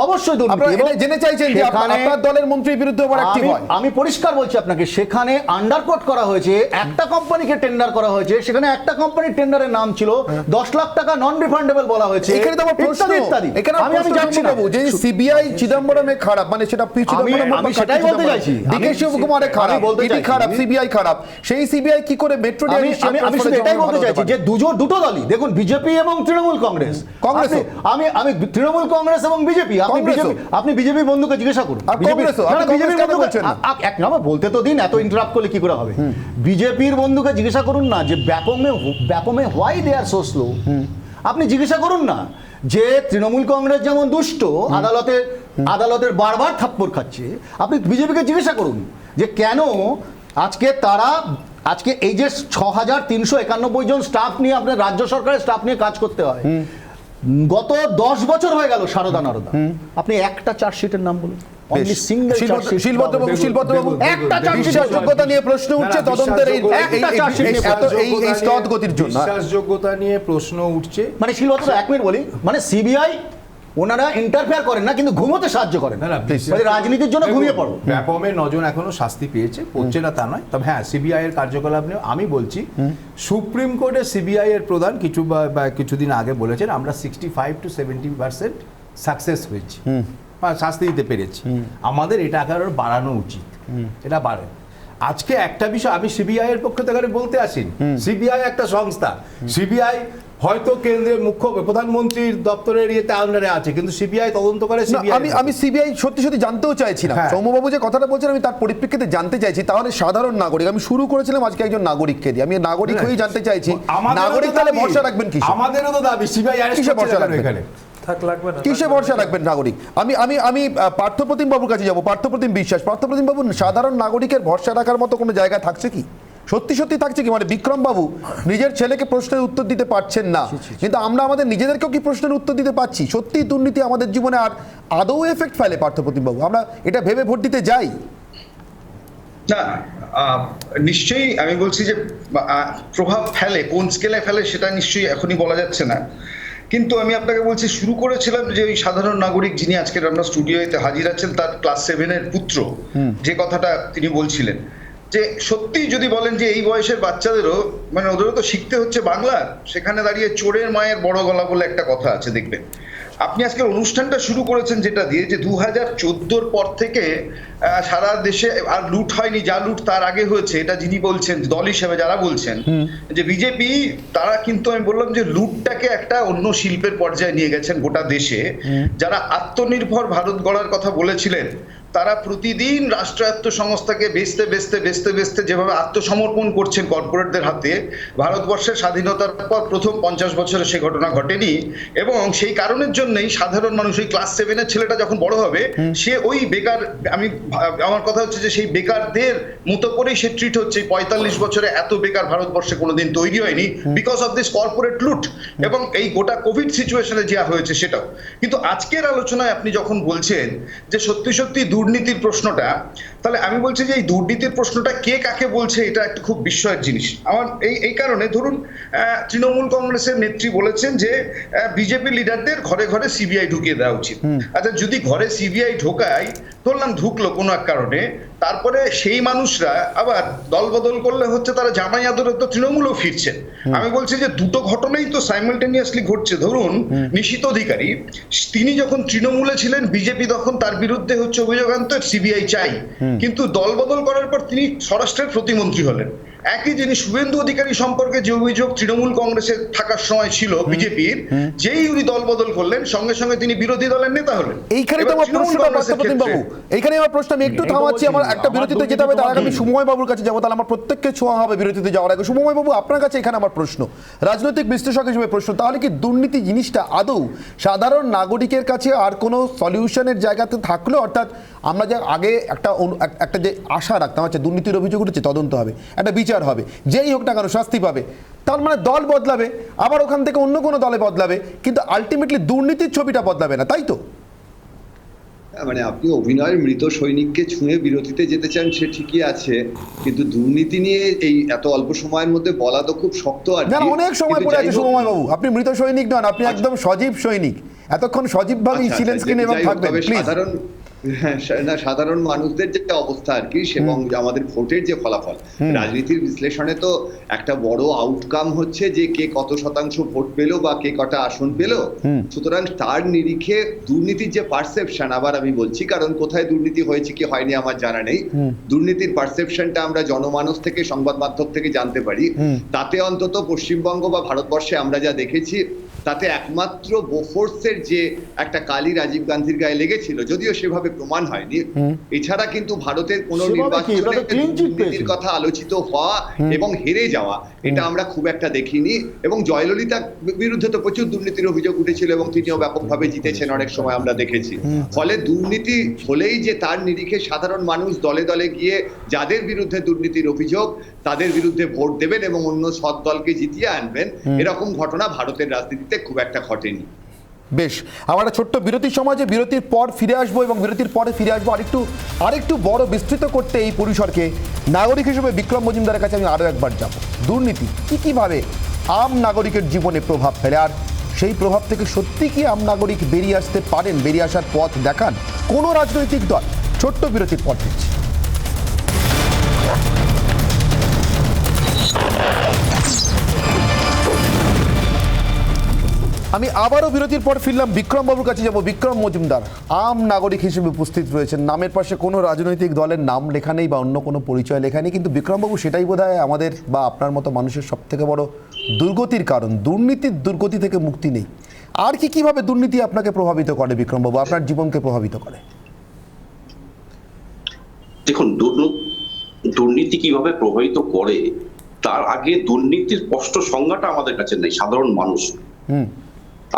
অবশ্যই দুর্নীতি। আপনারা এটা জেনে চাইছেন যে আপনার দলের মন্ত্রীর বিরুদ্ধে ওভার অ্যাক্টিভ হয়। আমি পরিষ্কার বলছি আপনাকে, সেখানে আন্ডারকোট করা হয়েছে, একটা কোম্পানিকে টেন্ডার করা হয়েছে, সেখানে একটা কোম্পানির টেন্ডারের নাম ছিল 10 লাখ টাকা নন রিফান্ডেবল বলা হয়েছে। এখানে তো আমার প্রশ্ন, এখানে আমি যাচ্ছি না যে সিবিআই চিদম্বরমে খারাপ, মানে সেটা পি চিদম্বরম, আমি সেটাই বলতে চাইছি। ডিকে শিবকুমারে খারাপ, ইডি খারাপ, সিবিআই খারাপ, সেই সিবিআই কি করে মেট্রো ডেয়ারি? আমি শুধু এটাই বলতে চাইছি যে দুটো দলই, দেখুন বিজেপি এবং তৃণমূল কংগ্রেস, আমি তৃণমূল কংগ্রেস এবং বিজেপি, আপনি বিজেপি বন্ধুকে জিজ্ঞাসা করুন। বলতে তো দিন, এত ইন্টারাপ্ট করলে কি করে হবে? বিজেপির বন্ধুকে জিজ্ঞাসা করুন না যে ব্যাপমে why they are so slow. আপনি জিজ্ঞাসা করুন না যে তৃণমূল কংগ্রেস যেমন দুষ্ট, আদালতের বারবার থাপ্পড় খাচ্ছে, আপনি বিজেপিকে জিজ্ঞাসা করুন যে কেন আজকে এই যে 6391 জন স্টাফ নিয়ে আপনার রাজ্য সরকারের স্টাফ নিয়ে কাজ করতে হয়, গত 10 বছর হয়ে গেল সারদা নারদা, আপনি একটা চার্জশিটের নাম বলুন। বিশ্বাসযোগ্যতা নিয়ে প্রশ্ন উঠছে তদন্তের এই স্থগতির জন্য, বিশ্বাসযোগ্যতা নিয়ে প্রশ্ন উঠছে। মানে শিলবদ্ধতা, 1 মিনিট বলি, মানে সিবিআই ওনারা ইন্টারফেয়ার করেন না, কিন্তু ঘুমোতে সাহায্য করেন। রাজনীতির জন্য ঘুমিয়ে পড়ো। ব্যাপমে 9 জন এখনো শাস্তি পেয়েছে, পড়ছে না তা নয়, তবে হ্যাঁ সিবিআই এর কার্যকলাপ নিয়ে আমি বলছি, সুপ্রিম কোর্টে সিবিআই এর প্রধান কিছুদিন আগে বলেছেন আমরা 65 to 70% সাকসেস হয়েছি, শাস্তি দিতে পেরেছি, আমাদের এটা আরো বাড়ানো উচিত, এটা বাড়ে। আজকে একটা বিষয় আমি সিবিআই এর পক্ষ থেকে বলতে আসিনি, সিবিআই একটা সংস্থা, সিবিআই হয়তো কেন্দ্রের প্রধানমন্ত্রীর দপ্তরের ইয়েতে আন্ডারে আছে, কিন্তু সিবিআই তদন্ত করে। আমি সিবিআই সত্যি জানতেও চাইছিলাম, সৌম্যবাবু যে কথাটা বলছেন আমি তার পরিপ্রেক্ষিতে জানতে চাইছি, তাহলে সাধারণ নাগরিক, আমি শুরু করেছিলাম আজকে একজন নাগরিককে দিয়ে, আমি নাগরিক হয়েই জানতে চাইছি, নাগরিক তাহলে ভরসা রাখবেন কি? আমাদেরও তো দাবি, সিবিআই কিসে ভরসা রাখবেন? কিসে ভরসা রাখবেন নাগরিক? আমি পার্থপ্রতিম বাবুর কাছে যাবো, পার্থপ্রতিম বিশ্বাস। পার্থপ্রতিম বাবু, সাধারণ নাগরিকের ভরসা রাখার মতো কোনো জায়গা থাকছে কি? সত্যি থাকছে কি? মানে বিক্রম বাবু নিজের ছেলেকে প্রশ্নের উত্তর দিতে পারছেন না, কিন্তু আমরা আমাদের নিজেদেরকেও কি প্রশ্নের উত্তর দিতে পারছি? সত্যি দুর্নীতি আমাদের জীবনে আর আদৌ এফেক্ট ফেলে পার্থপ্রতিম বাবু? আমরা এটা ভেবে ভোট দিতে যাই না? নিশ্চয়ই আমি বলছি যে প্রভাব ফেলে, কোন স্কেলে ফেলে সেটা নিশ্চয়ই এখনই বলা যাচ্ছে না, কিন্তু আমি আপনাকে বলছি, শুরু করেছিলাম যে ওই সাধারণ নাগরিক যিনি আজকের আমরা স্টুডিওতে হাজির আছেন, তার ক্লাস 7-এর পুত্র যে কথাটা তিনি বলছিলেন, যে সত্যি যদি বলেন যে এই বয়সের বাচ্চাদেরও, মানে ওদেরও তো শিখতে হচ্ছে বাংলা, সেখানে দাঁড়িয়ে চোরের মায়ের বড় গলা বলে একটা কথা আছে, দেখবেন। আপনি আজকের অনুষ্ঠানটা শুরু করেছেন যেটা দিয়ে, যে 2014 পর থেকে সারা দেশে আর লুট হয়নি, যা লুট তার আগে হয়েছে, এটা যিনি বলছেন দল হিসেবে যারা বলছেন যে বিজেপি, তারা কিন্তু আমি বললাম যে লুটটাকে একটা অন্য শিল্পের পর্যায়ে নিয়ে গেছেন গোটা দেশে। যারা আত্মনির্ভর ভারত গড়ার কথা বলেছিলেন, তারা প্রতিদিন রাষ্ট্রায়ত্ত সংস্থাকে বেচতে যেভাবে আত্মসমর্পণ করছেন কর্পোরেটদের হাতে, ভারতবর্ষের স্বাধীনতার পর প্রথম 50 বছরে সে ঘটনা ঘটেনি। এবং সেই কারণের জন্যই সাধারণ মানুষ, ওই ক্লাস 7-এর ছেলেটা যখন বড় হবে, সে ওই বেকার, আমার কথা হচ্ছে যে সেই বেকারদের মতো করেই সে ট্রিট হচ্ছে। 45 বছরে এত বেকার ভারতবর্ষে কোনোদিন তৈরি হয়নি, বিকজ অফ দিস কর্পোরেট লুট, এবং এই গোটা কোভিড সিচুয়েশনে যা হয়েছে সেটাও। কিন্তু আজকের আলোচনায় আপনি যখন বলছেন যে সত্যি সত্যি দুর্নীতির প্রশ্নটা, তাহলে আমি বলছি যে এই দুর্নীতির প্রশ্নটা কে কাকে বলছে, এটা একটা খুব বিস্ময়ের জিনিস আমার। এই কারণে ধরুন তৃণমূল কংগ্রেসের নেত্রী বলেছেন যে বিজেপি লিডারদের ঘরে ঘরে সিবিআই ঢুকিয়ে দেওয়া উচিত। আচ্ছা, যদি ঘরে সিবিআই ঢোকায়, ধরলাম ঢুকলো কোনো এক কারণে, তারপরে সেই মানুষরা আবার দল বদল করলে হচ্ছে তারা জামাই আদরে তো তৃণমূলও ফিরছে। আমি বলছি যে দুটো ঘটনাই তো সাইমালটেনিয়াসলি ঘটছে। ধরুন নিশীথ অধিকারী, তিনি যখন তৃণমূলে ছিলেন, বিজেপি তখন তার বিরুদ্ধে হচ্ছে অভিযোগ আনতো সিবিআই চাই, কিন্তু দল বদল করার পর তিনি স্বরাষ্ট্রের প্রতিমন্ত্রী হলেন। একই জিনিস শুভেন্দু অধিকারী সম্পর্কে যে অভিযোগ তৃণমূল কংগ্রেসে থাকার সময় ছিল বিজেপির, যেই উনি দল বদল করলেন সঙ্গে সঙ্গে তিনি বিরোধী দলের নেতা হলেন। এইখানে তো আমার প্রশ্নটা প্রতিম বাবু, এইখানে আমার প্রশ্ন আমি একটু থামাচ্ছি, আমার একটা বিরতিতে যেতে হবে, তার আগে আমি সুময় বাবুর কাছে যাবো, তাহলে আমার প্রত্যেককে ছোঁয়া হবে বিরতিতে যাওয়ার আগে। সুময় বাবু, আপনার কাছে এখানে আমার প্রশ্ন, রাজনৈতিক বিশ্লেষক হিসেবে প্রশ্ন, তাহলে কি দুর্নীতি জিনিসটা আদৌ সাধারণ নাগরিকের কাছে আর কোনো সলিউশনের জায়গাতে থাকলো? অর্থাৎ আমরা যে আগে একটা যে আশা রাখতাম, আচ্ছা দুর্নীতির অভিযোগ উঠেছে, তদন্ত হবে, একটা বিচার হবে, যেই হোক না কেন শাস্তি পাবে, তার মানে দল বদলাবে, আবার ওখান থেকে অন্য কোনো দলে বদলাবে, কিন্তু আলটিমেটলি দুর্নীতির ছবিটা বদলাবে না, তাই তো? মানে আপনি অভিনয়ের মৃত সৈনিককে ছুঁয়ে বিরতিতে যেতে চান, সে ঠিকই আছে, কিন্তু দুর্নীতি নিয়ে এই এত অল্প সময়ের মধ্যে বলা তো খুব শক্ত। আর না, অনেক সময় পড়ে আছে সুময় বাবু, আপনি মৃত সৈনিক নন, আপনি একদম সজীব সৈনিক, এতক্ষণ সজীব ভাবেই ছিলেন স্ক্রিনে এবং থাকবেন। সাধারণ মানুষদের যে অবস্থা আর কি, এবং আমাদের ভোটের যে ফলাফল, রাজনীতির বিশ্লেষণে তো একটা বড় আউটকাম হচ্ছে যে কে কত শতাংশ ভোট পেলো বা কে কটা আসন পেলো। সুতরাং তার নিরিখে দুর্নীতির যে পারসেপশন, আবার আমি বলছি, কারণ কোথায় দুর্নীতি হয়েছে কি হয়নি আমার জানা নেই, দুর্নীতির পারসেপশনটা আমরা জনমানস থেকে, সংবাদ মাধ্যম থেকে জানতে পারি। তাতে অন্তত পশ্চিমবঙ্গ বা ভারতবর্ষে আমরা যা দেখেছি, তাতে একমাত্র বোফোর্সের যে একটা কালি রাজীব গান্ধীর গায়ে লেগেছিল, যদিও সেভাবে প্রমাণ হয়নি, এছাড়া কিন্তু ভারতের কোনো নির্বাচনের কথা আলোচিত হওয়া এবং হেরে যাওয়া, এটা আমরা খুব একটা দেখিনি। এবং জয়ললিতার বিরুদ্ধে তো প্রচুর দুর্নীতির অভিযোগ উঠেছিল এবং তিনিও ব্যাপকভাবে জিতেছেন অনেক সময় আমরা দেখেছি। ফলে দুর্নীতি হলেই যে তার নিরিখে সাধারণ মানুষ দলে দলে গিয়ে যাদের বিরুদ্ধে দুর্নীতির অভিযোগ তাদের বিরুদ্ধে ভোট দেবেন এবং অন্য সৎ দলকে জিতিয়ে আনবেন, এরকম ঘটনা ভারতের রাজনীতিতে খুব একটা ঘটেনি। বেশ, আমার একটা ছোট্ট বিরতির সময়, যে বিরতির পর ফিরে আসবো, এবং বিরতির পরে ফিরে আসবো আরেকটু বড় বিস্তৃত করতে এই পরিসরকে। নাগরিক হিসেবে বিক্রম মজুমদারের কাছে আমি আরও একবার যাব। দুর্নীতি কীভাবে আম নাগরিকের জীবনে প্রভাব ফেলে, আর সেই প্রভাব থেকে সত্যি কি আম নাগরিক বেরিয়ে আসতে পারেন, বেরিয়ে আসার পথ দেখান কোনো রাজনৈতিক দল? ছোট্ট বিরতির পর ফিরছি। আমি আবারও বিরতির পর ফিরলাম, বিক্রম বাবুর কাছে যাব। বিক্রম মজুমদার আম নাগরিক হিসেবে উপস্থিত রয়েছেন, নামের পাশে কোনো রাজনৈতিক দলের নাম লেখা নেই বা অন্য কোনো পরিচয় লেখা নেই, কিন্তু বিক্রমবাবু সেটাই বোধহয় আমাদের বা আপনার মতো মানুষের সব থেকে বড় দুর্গতির কারণ, দুর্নীতির দুর্গতি থেকে মুক্তি নেই। আর কিভাবে দুর্নীতি আপনাকে প্রভাবিত করে বিক্রমবাবু, আপনার জীবনকে প্রভাবিত করে? দেখুন, দুর্নীতি কিভাবে প্রভাবিত করে, তার আগে দুর্নীতির স্পষ্ট সংজ্ঞাটা আমাদের কাছে নেই। সাধারণ মানুষ,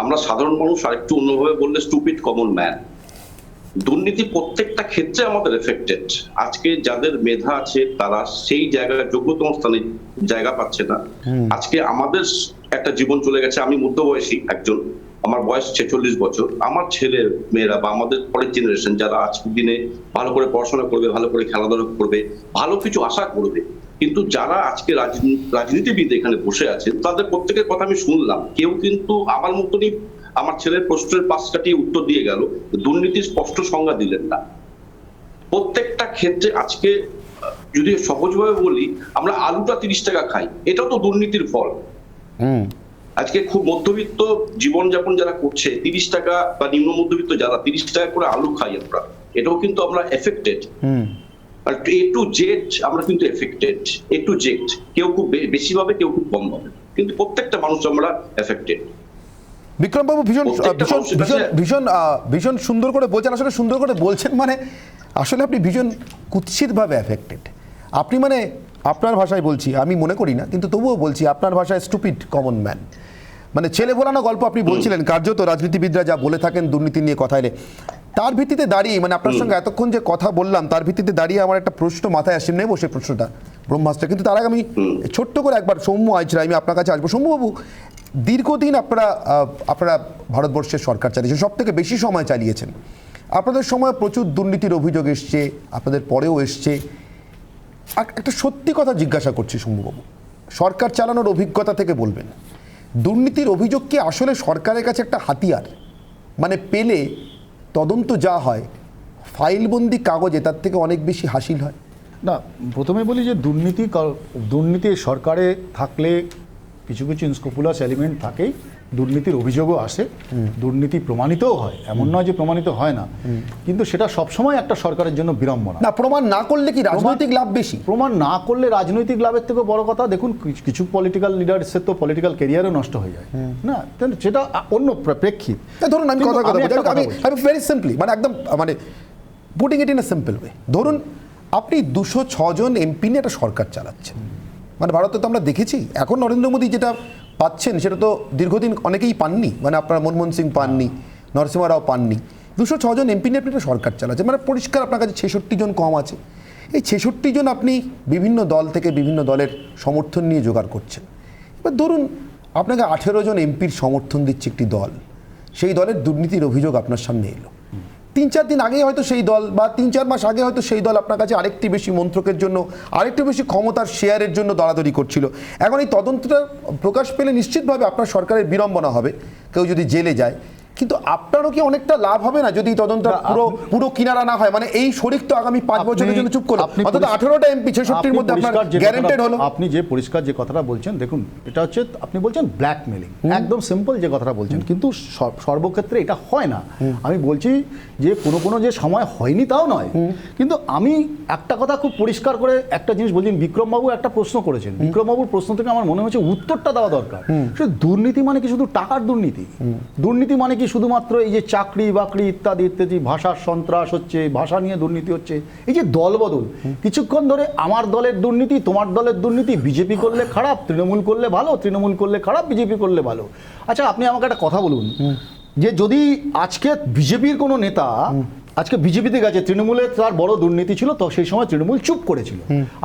আমরা সাধারণ মানুষ, আরেকটু অন্যভাবে বললে স্টুপিড কমন ম্যান। দুর্নীতি প্রত্যেকটা ক্ষেত্রে আমাদের এফেক্টেড। আজকে যাদের মেধা আছে তারা সেই জায়গায় যোগ্যতম স্থানে জায়গা পাচ্ছে না। আজকে আমাদের একটা জীবন চলে গেছে, আমি মধ্যবয়সী একজন, আমার বয়স 46 বছর, আমার ছেলে মেয়েরা বা আমাদের পরের জেনারেশন যারা আজকের দিনে ভালো করে পড়াশোনা করবে, ভালো করে খেলাধুলা করবে, ভালো কিছু আশা করবে, কিন্তু যারা আজকে রাজনীতিবিদ এখানে বসে আছেন তাদের প্রত্যেকের কথা আমি শুনলাম, কেউ কিন্তু আমার মতনই আমার ছেলের প্রশ্নের পাশ কাটিয়ে উত্তর দিয়ে গেল, দুর্নীতির স্পষ্ট সংজ্ঞা দিলেন না। প্রত্যেকটা ক্ষেত্রে আজকে যদি সহজভাবে বলি, আমরা আলুটা 30 টাকা খাই, এটাও তো দুর্নীতির ফল। আজকে খুব মধ্যবিত্ত জীবনযাপন যারা করছে, 30 টাকা বা নিম্ন মধ্যবিত্ত যারা 30 টাকা করে আলু খাই আমরা, এটাও কিন্তু আমরা affected. R A to Z আমরা কিন্তু এফেক্টেড, এ টু জেড, কেউ খুব বেশি ভাবে, কেউ খুব কম ভাবে, কিন্তু প্রত্যেকটা মানুষ আমরা এফেক্টেড। বিক্রমবাবু ভীষণ ভীষণ ভীষণ ভীষণ সুন্দর করে বলছেন, আসলে সুন্দর করে বলছেন মানে আসলে আপনি ভীষণ কুৎসিতভাবে অ্যাফেক্টেড। আপনি মানে আপনার ভাষায় বলছি, আমি মনে করি না, কিন্তু তবুও বলছি আপনার ভাষায় স্টুপিড কমন ম্যান। মানে ছেলে ভোলানো গল্প আপনি বলছিলেন, কার্যত রাজনীতিবিদরা যা বলে থাকেন দুর্নীতি নিয়ে কথা এলে, তার ভিত্তিতে দাঁড়িয়ে মানে আপনার সঙ্গে এতক্ষণ যে কথা বললাম তার ভিত্তিতে দাঁড়িয়ে আমার একটা প্রশ্ন মাথায় আসে, নেবো সেই প্রশ্নটা ব্রহ্মাস্ত্র। কিন্তু তার আগে আমি ছোট্ট করে একবার সৌম্য আইচরা, আমি আপনার কাছে আসবো। সৌম্যবাবু, দীর্ঘদিন আপনারা ভারতবর্ষের সরকার চালিয়েছেন, সব থেকে বেশি সময় চালিয়েছেন। আপনাদের সময় প্রচুর দুর্নীতির অভিযোগ এসছে, আপনাদের পরেও এসছে। একটা সত্যি কথা জিজ্ঞাসা করছি সৌম্যবাবু, সরকার চালানোর অভিজ্ঞতা থেকে বলবেন, দুর্নীতির অভিযোগ কি আসলে সরকারের কাছে একটা হাতিয়ার? মানে পেলে তদন্ত যা হয় ফাইলবন্দি কাগজে তার থেকে অনেক বেশি হাসিল হয়? না, প্রথমে বলি যে দুর্নীতি সরকারে থাকলে কিছু কিছু ইনস্কোপুলাস এলিমেন্ট থাকেই, দুর্নীতির অভিযোগও আসে, দুর্নীতি প্রমাণিতও হয়, এমন নয় যে প্রমাণিত হয় না, কিন্তু সেটা সবসময় একটা সরকারের জন্য বিড়ম্বনা। না, প্রমাণ না করলে কি রাজনৈতিক লাভ বেশি? প্রমাণ না করলে রাজনৈতিক লাভের থেকে বড় কথা, দেখুন কিছু পলিটিক্যাল লিডার্সের তো পলিটিক্যাল ক্যারিয়ারও নষ্ট হয়ে যায় না, সেটা অন্য প্রেক্ষিত। ধরুন আমি আমি ভেরি সিম্পলি, মানে একদম মানে putting it in a simple way, ধরুন আপনি 206 জন এমপি নিয়ে একটা সরকার চালাচ্ছেন। মানে ভারতে তো আমরা দেখেছি, এখন নরেন্দ্র মোদী যেটা পাচ্ছেন সেটা তো দীর্ঘদিন অনেকেই পাননি। মানে আপনারা মনমোহন সিং পাননি, নরসিংহ রাও পাননি। 206 জন এমপি নিয়ে আপনি একটা সরকার চালাচ্ছেন, মানে পরিষ্কার আপনার কাছে 66 জন কম আছে। এই 66 জন আপনি বিভিন্ন দল থেকে বিভিন্ন দলের সমর্থন নিয়ে জোগাড় করছেন। এবার ধরুন আপনাকে 18 জন এমপির সমর্থন দিচ্ছে একটি দল, সেই দলের দুর্নীতির অভিযোগ আপনার সামনে এলো। 3-4 দিন আগে হয়তো সেই দল, বা 3-4 মাস আগে হয়তো সেই দল আপনার কাছে আরেকটি বেশি মন্ত্রকের জন্য, আরেকটু বেশি ক্ষমতার শেয়ারের জন্য দরাদরি করছিল। এখন এই তদন্তটা প্রকাশ পেলে নিশ্চিতভাবে আপনার সরকারের বিড়ম্বনা হবে, কেউ যদি জেলে যায়। কিন্তু আপনারও কি অনেকটা লাভ হবে না যদি তদন্ত পুরো কিনারা না হয়? মানে এই শরিক তো আগামী 5 বছরের জন্য চুপ করলো, অন্তত 18টা এমপি 66-র মধ্যে আপনার গ্যারান্টেড হলো। আপনি যে পরিষ্কার যে কথাটা বলছেন, দেখুন এটা হচ্ছে আপনি বলছেন ব্ল্যাকমেলিং, একদম সিম্পল যে কথাটা বলছেন, কিন্তু সর্বক্ষেত্রে এটা হয় না। আমি বলছি যে কোনো যে সময় হয়নি তাও নয়, কিন্তু আমি একটা কথা খুব পরিষ্কার করে একটা জিনিস বলছি। বিক্রমবাবু একটা প্রশ্ন করেছেন, বিক্রমবাবুর প্রশ্ন থেকে আমার মনে হচ্ছে উত্তরটা দেওয়া দরকার। দুর্নীতি মানে কি শুধু টাকার দুর্নীতি? দুর্নীতি মানে কি শুধুমাত্র এই যে চাকরি বাকরি ইত্যাদি ইত্যাদি, ভাষার সন্ত্রাস হচ্ছে, ভাষা নিয়ে দুর্নীতি হচ্ছে, এই যে দলবদল, কিছুক্ষণ ধরে আমার দলের দুর্নীতি, তোমার দলের দুর্নীতি, বিজেপি করলে খারাপ, তৃণমূল করলে ভালো, তৃণমূল করলে খারাপ, বিজেপি করলে ভালো। আচ্ছা, আপনি আমাকে একটা কথা বলুন, যে যদি আজকে বিজেপির কোনো নেতা আজকে বিজেপিতে গেছে, তৃণমূলের তার বড় দুর্নীতি ছিল, তো সেই সময় তৃণমূল চুপ করেছিল,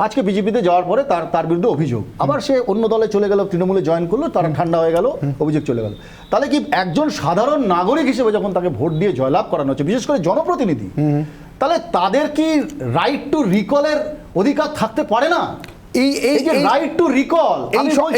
আজকে বিজেপিতে যাওয়ার পরে তার বিরুদ্ধে অভিযোগ, আবার সে অন্য দলে চলে গেল, তৃণমূলে জয়েন করলো, তারা ঠান্ডা হয়ে গেল, অভিযোগ চলে গেল। তাহলে কি একজন সাধারণ নাগরিক হিসেবে যখন তাকে ভোট দিয়ে জয়লাভ করানো হচ্ছে, বিশেষ করে জনপ্রতিনিধি, তাহলে তাদের কি রাইট টু রিকলের অধিকার থাকতে পারে না? এই যে রাইট টু রিকল,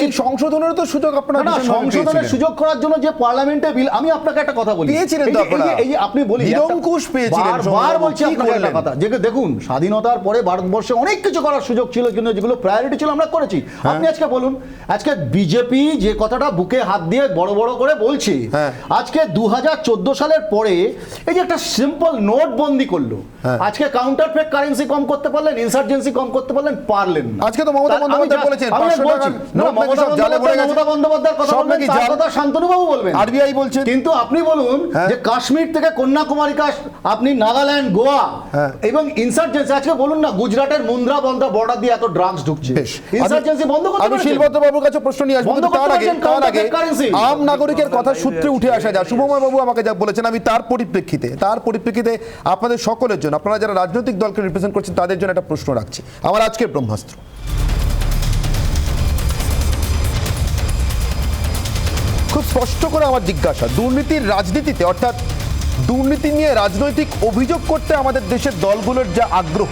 এই সংশোধনের তো সুযোগ আপনারা না, সংশোধনের সুযোগ করার জন্য যে পার্লামেন্টে বিল, আমি আপনাকে একটা কথা বলি, পেয়েছিলেন তো আপনারা, এই যে আপনি বলি নিরঙ্কুশ পেয়েছিলেন, বারবার বলছি আপনাকে একটা কথা, যে দেখুন স্বাধীনতার পরে ভারতবর্ষে অনেক কিছু করার সুযোগ ছিল, কিন্তু যেগুলো প্রায়োরিটি ছিল আমরা করেছি। আপনি আজকে বলুন, আজকে বিজেপি যে কথাটা বুকে হাত দিয়ে বড় বড় করে বলছে, আজকে 2014 সালের পরে এই যে একটা সিম্পল নোট বন্দি করলো, আজকে কাউন্টারফেক্ট কারেন্সি কম করতে পারলেন, ইনসার্জেন্সি কম করতে পারলেন, পারলেন না। আজকে তো মমতা বন্দ্যোপাধ্যায় বলেছেন 500 টাকা নোট নাকি সব জালে পড়ে গেছে, মমতা বন্দ্যোপাধ্যায়ের কথা বলবেন, তার কথা শান্তনুবাবু বলবেন, আরবিআই বলছেন, কিন্তু আপনি বলুন যে কাশ্মীর থেকে কন্যাকুমারী আপনি নাগাল্যান্ড, গোয়া এবং ইনসার্জেন্সি, আজকে বলুন না গুজরাটের মুন্দ্রা বর্ডার দিয়ে এত ড্রাগস ঢুকছে, ইনসার্জেন্সি বন্ধ করতে। আমি শিলভদ্র বাবুর কাছে প্রশ্ন নিয়ে আসবো, তার আগে আম নাগরিকের কথা সূত্রে উঠে আসা যায়। শুভময় বাবু আমাকে যা বলেছেন, আমি তার পরিপ্রেক্ষিতে আপনাদের সকলের জন্য, আপনারা যারা রাজনৈতিক দলকে রিপ্রেজেন্ট করছেন তাদের জন্য একটা প্রশ্ন রাখছি। আমার আজকের ব্রহ্মাস্ত্র, খুব স্পষ্ট করে আমার জিজ্ঞাসা, দুর্নীতির রাজনীতিতে, অর্থাৎ দুর্নীতি নিয়ে রাজনৈতিক অভিযোগ করতে আমাদের দেশের দলগুলোর যা আগ্রহ,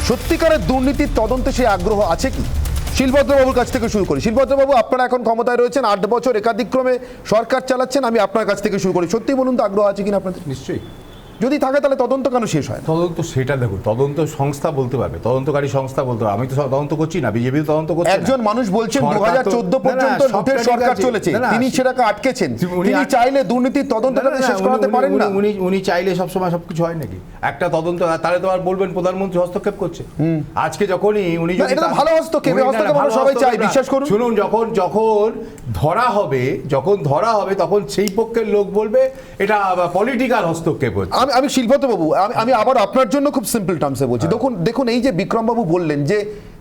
সত্যিকারের দুর্নীতির তদন্তে সেই আগ্রহ আছে কি? শিলভদ্রবাবুর কাছ থেকে শুরু করি। শিলভদ্রবাবু, আপনারা এখন ক্ষমতায় রয়েছেন, 8 বছর একাধিক্রমে সরকার চালাচ্ছেন, আমি আপনার কাছ থেকে শুরু করি, সত্যি বলুন তো আগ্রহ আছে কিনা আপনাদের? নিশ্চয়ই। যদি থাকে তাহলে তদন্ত কেন শেষ হয়? তদন্ত সেটা দেখুন, তদন্ত সংস্থা বলতে পারবে, তদন্তকারী সংস্থা বলতে পারবে, আমি তো তদন্ত করছি না, বিজেপি তদন্ত করছে। একজন মানুষ বলছেন 2014 পর্যন্ত লুটের সরকার চলেছে, তিনি সেটাকে আটকেছেন, তিনি চাইলে দুর্নীতির তদন্তটা শেষ করাতে পারেন না। উনি চাইলে সবসময় সবকিছু হয় নাকি? একটা তদন্ত তাহলে তো আর বলবেন প্রধানমন্ত্রী হস্তক্ষেপ করছে। আজকে যখনই উনি, এটা তো ভালো হস্তক্ষেপ, আমরা সবাই চাই, বিশ্বাস করুন। শুনুন, যখন ধরা হবে তখন সেই পক্ষের লোক বলবে এটা পলিটিক্যাল হস্তক্ষেপ হচ্ছে। আমি শিল্পত বাবু, আমি আবার আপনার জন্য খুব সিম্পল টার্মসে বলছি। দেখুন এই যে বিক্রম বাবু বললেন যে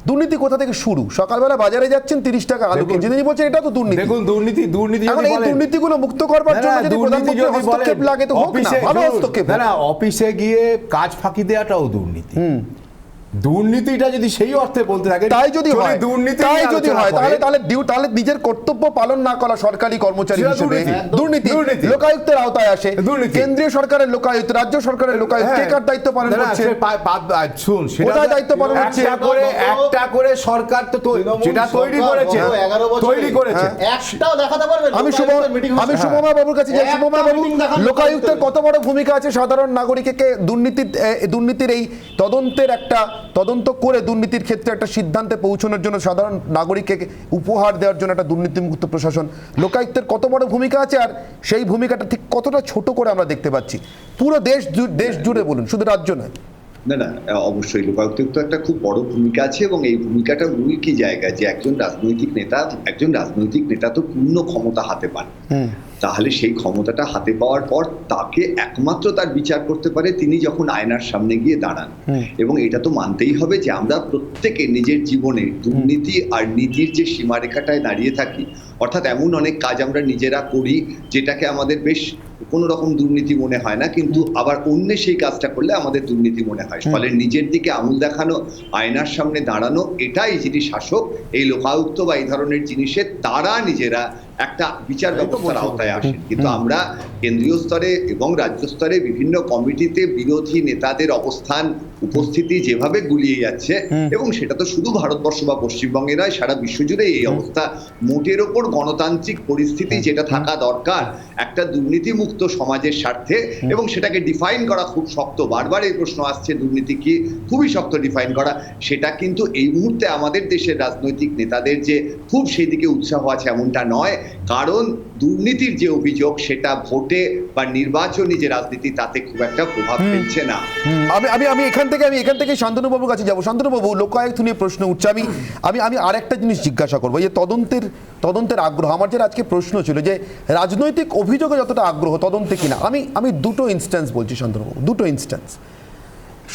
দুর্নীতি কোথা থেকে শুরু, সকালবেলা বাজারে যাচ্ছেন 30 টাকা আলু কিনছেন, তিনি বলছেন এটা তো দুর্নীতি। দেখুন দুর্নীতি এখন এই দুর্নীতিগুলো মুক্ত করবার জন্য যদি প্রধানমন্ত্রীর হস্তক্ষেপ লাগে তো হোক না, ভালো হস্তক্ষেপ। না, অফিসে গিয়ে কাজ ফাঁকি দেওয়াটাও দুর্নীতি। দুর্নীতিটা যদি সেই অর্থে বলতে থাকে, তাই যদি হয় দুর্নীতি তাহলে নিজের কর্তব্য পালন না করা সরকারি কর্মচারী সেটা হিসেবে দুর্নীতি। দুর্নীতি। লোকায়ুক্তের আওতায় আসে দুর্নীতি। কেন্দ্রীয় সরকারের লোকায়ুক্ত, রাজ্য সরকারের লোকায়ুক্ত, কে কার দায়িত্ব পালন করছে, শুন, কোথায় দায়িত্ব পালন হচ্ছে? একটা করে সরকার তো যেটা তৈরি করেছে, একটাও দেখাতে পারবেন? আমি শুভমা বাবুর কাছে যাই। শুভমা বাবু, লোকায়ুক্তের কত বড় ভূমিকা আছে সাধারণ নাগরিককে দুর্নীতির এই তদন্ত করে দুর্নীতির ক্ষেত্রে একটা সিদ্ধান্তে পৌঁছানোর জন্য, সাধারণ নাগরিককে উপহার দেওয়ার জন্য একটা দুর্নীতিমুক্ত প্রশাসন, লোকায়ুক্তের কত বড় ভূমিকা আছে, আর সেই ভূমিকাটা ঠিক কতটা ছোট করে আমরা দেখতে পাচ্ছি পুরো দেশ জুড়ে, বলুন, শুধু রাজ্য নয়। না, অবশ্যই লোকায়ুক্তের তো একটা খুব বড় ভূমিকা আছে, এবং এই ভূমিকাটা মূল কি জায়গা যে একজন রাজনৈতিক নেতা তো পূর্ণ ক্ষমতা হাতে পান। তাহলে সেই ক্ষমতাটা হাতে পাওয়ার পর তাকে একমাত্র তার বিচার করতে পারে তিনি যখন আয়নার সামনে গিয়ে দাঁড়ান। এবং এটা তো মানতেই হবে যে আমরা প্রত্যেকে নিজের জীবনে দুর্নীতি আর নীতির যে সীমারেখাটায় দাঁড়িয়ে থাকি, অর্থাৎ এমন অনেক কাজ আমরা নিজেরা করি যেটাকে আমাদের বেশ কোনো রকম দুর্নীতি মনে হয় না, কিন্তু আবার অন্য সেই কাজটা করলে আমাদের দুর্নীতি মনে হয়। ফলে নিজের দিকে আঙুল দেখানো, আয়নার সামনে দাঁড়ানো, এটাই যিনি শাসক, এই লোকায়ুক্ত বা এই ধরনের জিনিসে তারা নিজেরা একটা বিচার ব্যবস্থার আওতায় আসেন। কিন্তু আমরা কেন্দ্রীয় স্তরে এবং রাজ্য স্তরে বিভিন্ন কমিটিতে বিরোধী নেতাদের অবস্থান, উপস্থিতি যেভাবে গুলিয়ে যাচ্ছে, এবং সেটা তো শুধু ভারতবর্ষ বা পশ্চিমবঙ্গে নয়, সারা বিশ্বজুড়ে এই অবস্থা। মোটের ওপর গণতান্ত্রিক পরিস্থিতি যেটা থাকা দরকার একটা দুর্নীতিমুক্ত সমাজের স্বার্থে, এবং সেটাকে ডিফাইন করা খুব শক্ত। বারবার এই প্রশ্ন আসছে দুর্নীতি কি, খুবই শক্ত ডিফাইন করা। সেটা কিন্তু এই মুহূর্তে আমাদের দেশের রাজনৈতিক নেতাদের যে খুব সেই দিকে উৎসাহ আছে এমনটা নয়, কারণ দুর্নীতির যে অভিযোগ সেটা ভোটে বা নির্বাচনী যে রাজনীতি তাতে খুব একটা প্রভাব ফেলছে না। আমি এখান থেকে শান্তনু বাবুর কাছে যাবো। শান্তনু বাবু, লোকায়ুক্ত নিয়ে প্রশ্ন উঠছে, আমি আরেকটা জিনিস জিজ্ঞাসা করবো, যে তদন্তের আগ্রহ, আমার যে আজকে প্রশ্ন ছিল যে রাজনৈতিক অভিযোগে যতটা আগ্রহ তদন্তে কিনা, আমি দুটো ইনস্ট্যান্স বলছি শান্তনু বাবু, দুটো ইনস্ট্যান্স,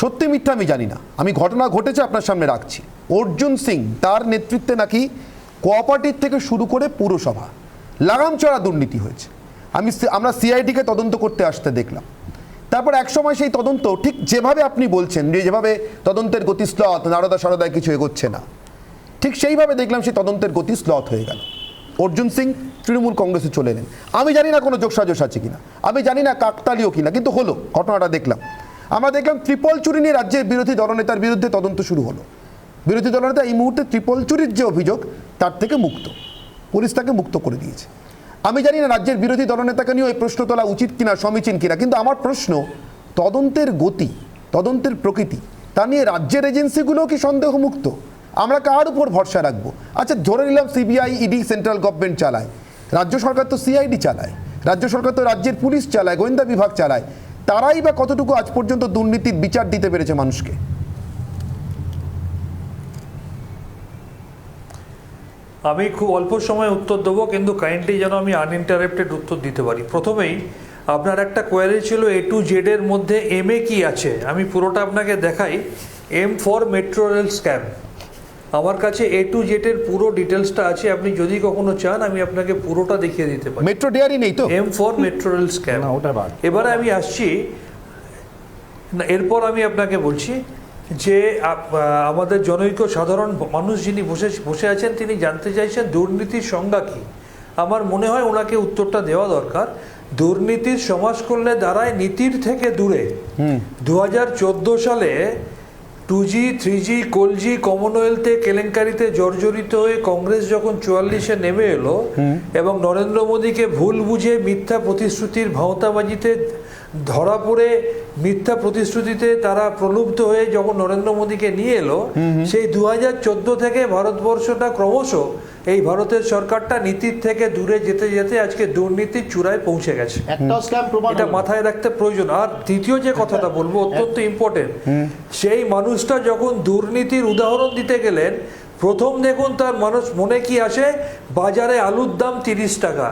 সত্যি মিথ্যা আমি জানি না, আমি ঘটনা ঘটেছে আপনার সামনে রাখছি। অর্জুন সিং, তার নেতৃত্বে নাকি কোঅপারেটিভ থেকে শুরু করে পুরসভা লাগামচড়া দুর্নীতি হয়েছে। আমরা সিআইডিকে তদন্ত করতে আসতে দেখলাম। তারপর একসময় সেই তদন্ত ঠিক যেভাবে আপনি বলছেন, যেভাবে তদন্তের গতি স্লথ, নারদা সারদায় কিছু এগোচ্ছে না, ঠিক সেইভাবে দেখলাম সেই তদন্তের গতি স্লথ হয়ে গেল। অর্জুন সিং তৃণমূল কংগ্রেসে চলে এলেন। আমি জানি না কোনো যোগসাজশ আছে কিনা, আমি জানি না কাকতালীয় কিনা, কিন্তু হলো, ঘটনাটা দেখলাম। আমরা দেখলাম ট্রিপল চুরি নিয়ে রাজ্যের বিরোধী দলনেতার বিরুদ্ধে তদন্ত শুরু হলো। বিরোধী দলনেতা এই মুহূর্তে ট্রিপল চুরির যে অভিযোগ তার থেকে মুক্ত, পুলিশ তাকে মুক্ত করে দিয়েছে। আমি জানি না রাজ্যের বিরোধী দলনেতাকে নিয়েও এই প্রশ্ন তোলা উচিত কিনা, সমীচীন কিনা, কিন্তু আমার প্রশ্ন, তদন্তের গতি, তদন্তের প্রকৃতি, তা নিয়ে রাজ্যের এজেন্সিগুলো কি সন্দেহমুক্ত? আমরা কার উপর ভরসা রাখবো? আচ্ছা, ধরে নিলাম সিবিআই, ইডি সেন্ট্রাল গভর্নমেন্ট চালায়, রাজ্য সরকার তো সিআইডি চালায়, রাজ্য সরকার তো রাজ্যের পুলিশ চালায়, গোয়েন্দা বিভাগ চালায়, তারাই বা কতটুকু আজ পর্যন্ত দুর্নীতির বিচার দিতে পেরেছে মানুষকে? আমি খুব অল্প সময় উত্তর দেবো, কিন্তু কাইন্ডলি যেন আমি আনইন্টারাপ্টেড উত্তর দিতে পারি। প্রথমেই আপনার একটা কোয়ারি ছিল A to Z এর মধ্যে MA কি আছে, আমি পুরোটা আপনাকে দেখাই। M for metro rail scam, আমার কাছে A to Z এর পুরো ডিটেলসটা আছে, আপনি যদি কখনো চান আমি আপনাকে পুরোটা দেখিয়ে দিতে পারি। মেট্রো ডেয়ারি নেই তো? M for metro rail scam. এবারে আমি আসছি, এরপর আমি আপনাকে বলছি যে আমাদের জনৈক সাধারণ মানুষ যিনি বসে আছেন, তিনি জানতে চাইছেন দুর্নীতির সংজ্ঞা কি। আমার মনে হয় ওনাকে উত্তরটা দেওয়া দরকার। দুর্নীতির সমাজ করলে দাঁড়ায় নীতির থেকে দূরে। 2014 সালে 2G 3G কলজি কমনওয়েলথে কেলেঙ্কারিতে জর্জরিত হয়ে কংগ্রেস যখন 44-এ নেমে এলো এবং নরেন্দ্র মোদীকে ভুল বুঝে মিথ্যা প্রতিশ্রুতির ভাঁওতাবাজিতে ধরা পড়ে, মিথ্যা প্রতিশ্রুতিতে তারা প্রলুব্ধ হয়ে যখন নরেন্দ্র মোদীকে নিয়ে এলো, সেই 2014 থেকে ভারতবর্ষটা ক্রমশ, এই ভারতের সরকারটা নীতির থেকে দূরে যেতে যেতে আজকে দুর্নীতির চূড়ায় পৌঁছে গেছে। এটা মাথায় রাখতে প্রয়োজন। আর দ্বিতীয় যে কথাটা বলবো, অত্যন্ত ইম্পর্টেন্ট, সেই মানুষটা যখন দুর্নীতির উদাহরণ দিতে গেলেন, প্রথম দেখুন তার মানুষ মনে কি আসে, বাজারে আলুর দাম 30 টাকা,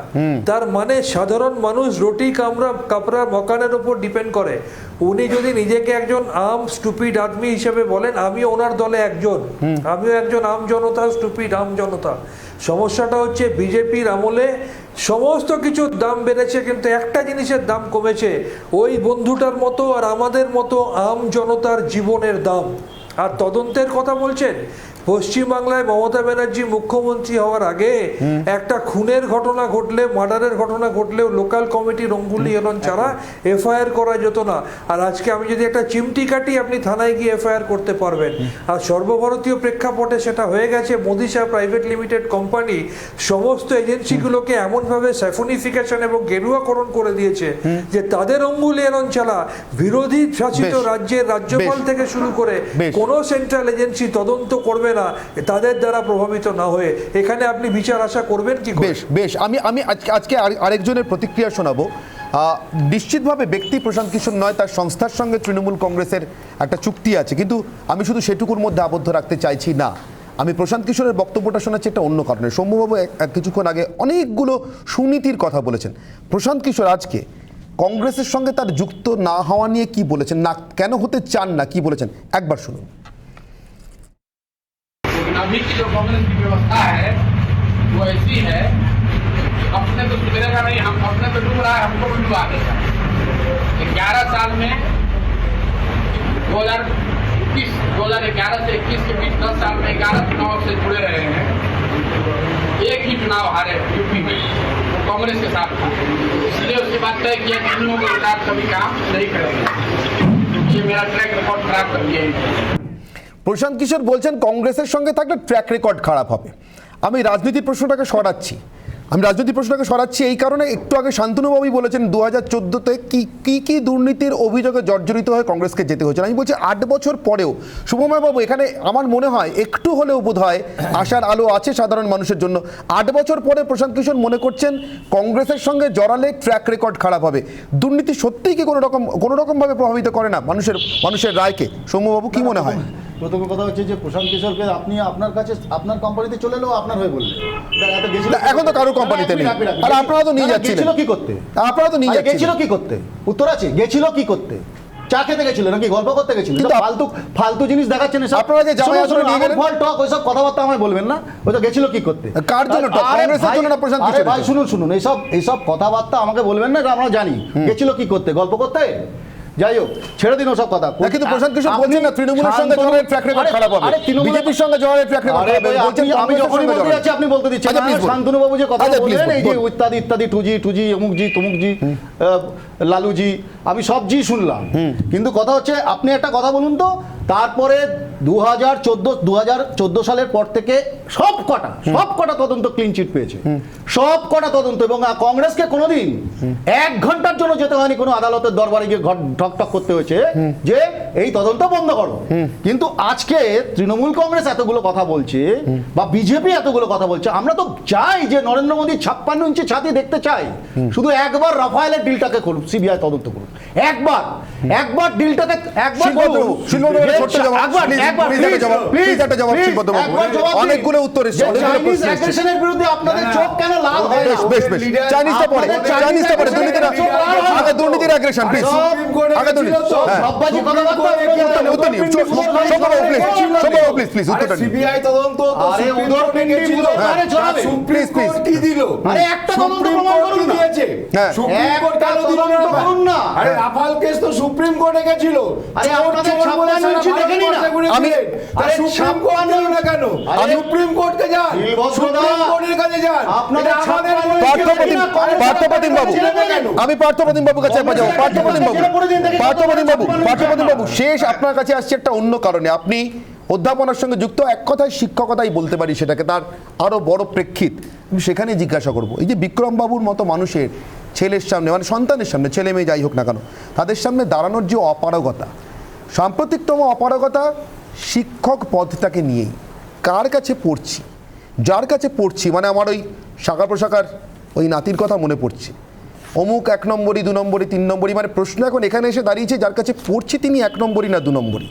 তার মানে সাধারণ মানুষ রুটি কাপড়া মকানের উপর ডিপেন্ড করে। উনি যদি নিজেকে একজন স্টুপিড আদমি হিসেবে বলেন, আমিও ওনার দলে একজন, আমিও একজন আম জনতা, স্টুপিড আম জনতা। সমস্যাটা হচ্ছে বিজেপির আমলে সমস্ত কিছুর দাম বেড়েছে, কিন্তু একটা জিনিসের দাম কমেছে, ওই বন্ধুটার মতো আর আমাদের মতো আম জনতার জীবনের দাম। আর তদন্তের কথা বলছেন, পশ্চিমবাংলায় মমতা ব্যানার্জি মুখ্যমন্ত্রী হওয়ার আগে একটা খুনের ঘটনা ঘটলে, মার্ডারের ঘটনা ঘটলেও লোকাল কমিটির অঙ্গুলি এলন ছাড়া এফআইআর করা যেত না। আর আজকে আমি যদি একটা চিমটি কাটি, আপনি থানায় গিয়ে এফআইআর করতে পারবেন। আর সর্বভারতীয় প্রেক্ষাপটে সেটা হয়ে গেছে। Modi Shah private limited company সমস্ত এজেন্সিগুলোকে এমনভাবে স্যাফনিফিকেশন এবং গেরুয়াকরণ করে দিয়েছে যে তাদের অঙ্গুলি এলন ছাড়া বিরোধী শাসিত রাজ্যের রাজ্যপাল থেকে শুরু করে কোনো সেন্ট্রাল এজেন্সি তদন্ত করবে না তাদের দ্বারা প্রভাবিত না হয়ে। এখানে আপনি বিচার আশা করবেন কি? বেশ আমি আজকে আরেকজনের প্রতিক্রিয়া শোনাবো। নিশ্চিতভাবে ব্যক্তি প্রশান্ত কিশোর নয়, তার সংস্থার সঙ্গে তৃণমূল কংগ্রেসের একটা চুক্তি আছে, কিন্তু আমি শুধু সেটুকুর মধ্যে আবদ্ধ রাখতে চাইছি না। আমি প্রশান্ত কিশোরের বক্তব্যটা শোনাচ্ছি একটা অন্য কারণে। সৌম্যবাবু কিছুক্ষণ আগে অনেকগুলো সুনীতির কথা বলেছেন। প্রশান্ত কিশোর আজকে কংগ্রেসের সঙ্গে তার যুক্ত না হওয়া নিয়ে কি বলেছেন, না কেন হতে চান না, কি বলেছেন একবার শুনুন। अभी की जो कांग्रेस की व्यवस्था है वो ऐसी है, अपने तो सुधरेगा नहीं, हम अपने तो डूब रहा है, हमको भी डुबा देगा। 11 साल में 2011 से 21 के बीच 10 साल में 11 चुनाव से जुड़े रहे हैं। एक ही चुनाव हारे यूपी में, वो कांग्रेस के साथ था। इसलिए उसके बाद तय किया कि इन लोगों के साथ कभी काम नहीं करेंगे। ये मेरा ट्रैक रिकॉर्ड खराब कर दिया। প্রশান্ত কিশোর বলছেন কংগ্রেসের সঙ্গে থাকলে ট্র্যাক রেকর্ড খারাপ হবে। আমি রাজনীতির প্রশ্নটাকে সরাচ্ছি এই কারণে, একটু আগে শান্তনুবাবু বলেছেন 2014-তে কি দুর্নীতির অভিযোগে জর্জরিত হয়ে কংগ্রেসকে যেতে হয়েছিল। আমি বলছি 8 বছর পরেও শুভময় বাবু, এখানে আমার মনে হয় একটু হলেও বোধহয় আশার আলো আছে সাধারণ মানুষের জন্য। 8 বছর পরে প্রশান্ত কিশোর মনে করছেন কংগ্রেসের সঙ্গে জড়ালে ট্র্যাক রেকর্ড খারাপ হবে। দুর্নীতি সত্যিই কি কোনো রকম ভাবে প্রভাবিত করে না মানুষের রায়কে? সৌম্যবাবু কি মনে হয়? প্রথম কথা হচ্ছে যে প্রশান্ত কিশোরকে আপনি আপনার কাছে আপনার কোম্পানিতে চলে এলেও আপনার হয়ে বললেন, এখন তো কারো কোম্পানিতে নেই। আর আপনারা তো নিয়ে যাচ্ছিলেন, গেছিল কি করতে? আপনারা তো নিয়ে যাচ্ছিলেন, গেছিল কি করতে? উত্তর আছে, গেছিল কি করতে? চা খেতে গেছিল নাকি গল্প করতে গেছিল? কিন্তু ফালতু জিনিস দেখাচ্ছেন এসব। আপনারা যে জামাই আসলে নিয়ে গেলেন, ফল টক ওইসব কথাবার্তা আমায় বলবেন না। ওই তো গেছিল কি করতে? কার জন্য টক? কংগ্রেসের জন্য না প্রশান্ত কিশোর? ভাই শুনুন, এইসব কথাবার্তা আমাকে বলবেন না, এটা আমরা জানি। গেছিল কি করতে? গল্প করতে? যাই হোক, ছেড়ে দিন ওসব কথা। কিন্তু প্রশান্ত কিশোর বলছেন না তৃণমূলের সঙ্গে জড়ালে ট্র্যাক রেকর্ড খারাপ হবে, বিজেপির সঙ্গে জড়ালে ট্র্যাক রেকর্ড খারাপ হবে। বলছেন আমি যখনই বলতে যাচ্ছি আপনি বলতে দিচ্ছেন। শান্তনু বাবু যে কথা বললেন, এই যে ইত্যাদি টুজি অমুকজি তমুকজি লালুজি, আমি সব জি শুনলাম, কিন্তু কথা হচ্ছে আপনি একটা কথা বলুন তো, তারপরে 2014 সালের পর থেকে সব কটা তদন্ত ক্লিন চিট পেয়েছে, সব কটা তদন্ত। এবং কংগ্রেসকে কোনোদিন 1 ঘন্টার জন্য যেতে হয়নি কোনো আদালতের দরবারে গিয়ে ঠকঠক করতে হয়েছে যে এই তদন্ত বন্ধ করো। কিন্তু আজকে তৃণমূল কংগ্রেস এতগুলো কথা বলছে বা বিজেপি এতগুলো কথা বলছে, আমরা তো চাই যে নরেন্দ্র মোদী 56 ইঞ্চি ছাতি দেখতে চাই। শুধু একবার রাফায়েলের ডিলটাকে করুন, সিবিআই তদন্ত করুন, একবার ডিলটাকে একবার অনেকগুলো উত্তর এসেছে। চাইনিজ বিরুদ্ধে আপনাদের চোখ কেন লাল হয় না? চাইনিজটা পরে আগে দুর্নীতির অ্যাগ্রেশন প্লিজ, আগে দুর্নীতি সববাজি কথাবার্তা উত্তর নিন, প্লিজ উত্তরটা নিন। সিবিআই তদন্ত তো সুপ্রিম কোর্টে গেছিল, সুপ্রিম কোর্ট কি দিল? আরে একটা তদন্ত প্রমাণ করুন না। দিয়েছে সুপ্রিম কোর্ট কেন দিল না? আরে রাফাল কেস তো সুপ্রিম কোর্টে গেছিল। আরে আপনাদের 56 ইঞ্চি দেখেনি না? আরে সুপ্রিম কোর্ট দিল না কেন? সুপ্রিম কোর্টকে যান, সুপ্রিম কোর্টের কাছে যান। আপনাদের আমাদের পার্থপ্রতিম বাবু, আমি পার্থপ্রতিম বাবুর কাছে যাবো। পার্থপ্রতিম বাবু, শেষ আপনার কাছে আসছে একটা অন্য কারণে। আপনি অধ্যাপনার সঙ্গে যুক্ত, এক কথায় শিক্ষকতাই বলতে পারি সেটাকে, তার আরো বড় প্রেক্ষিত সেখানে জিজ্ঞাসা করব। এই যে বিক্রম বাবুর মতো মানুষের ছেলের সামনে, মানে সন্তানের সামনে, ছেলে মেয়ে যাই হোক না কেন, তাদের সামনে দাঁড়ানোর যে অপারগতা, সাম্প্রতিকতম অপারগতা শিক্ষক পদটাকে নিয়েই। কার কাছে পড়ছি, যার কাছে পড়ছি, মানে আমার ওই শাখা প্রশাখার ওই নাতির কথা মনে পড়ছে, অমুক 1 নম্বরই 2 নম্বরই 3 নম্বরই, মানে প্রশ্ন এখন এখানে এসে দাঁড়িয়েছে যার কাছে পড়ছি তিনি 1 নম্বরই না 2 নম্বরই।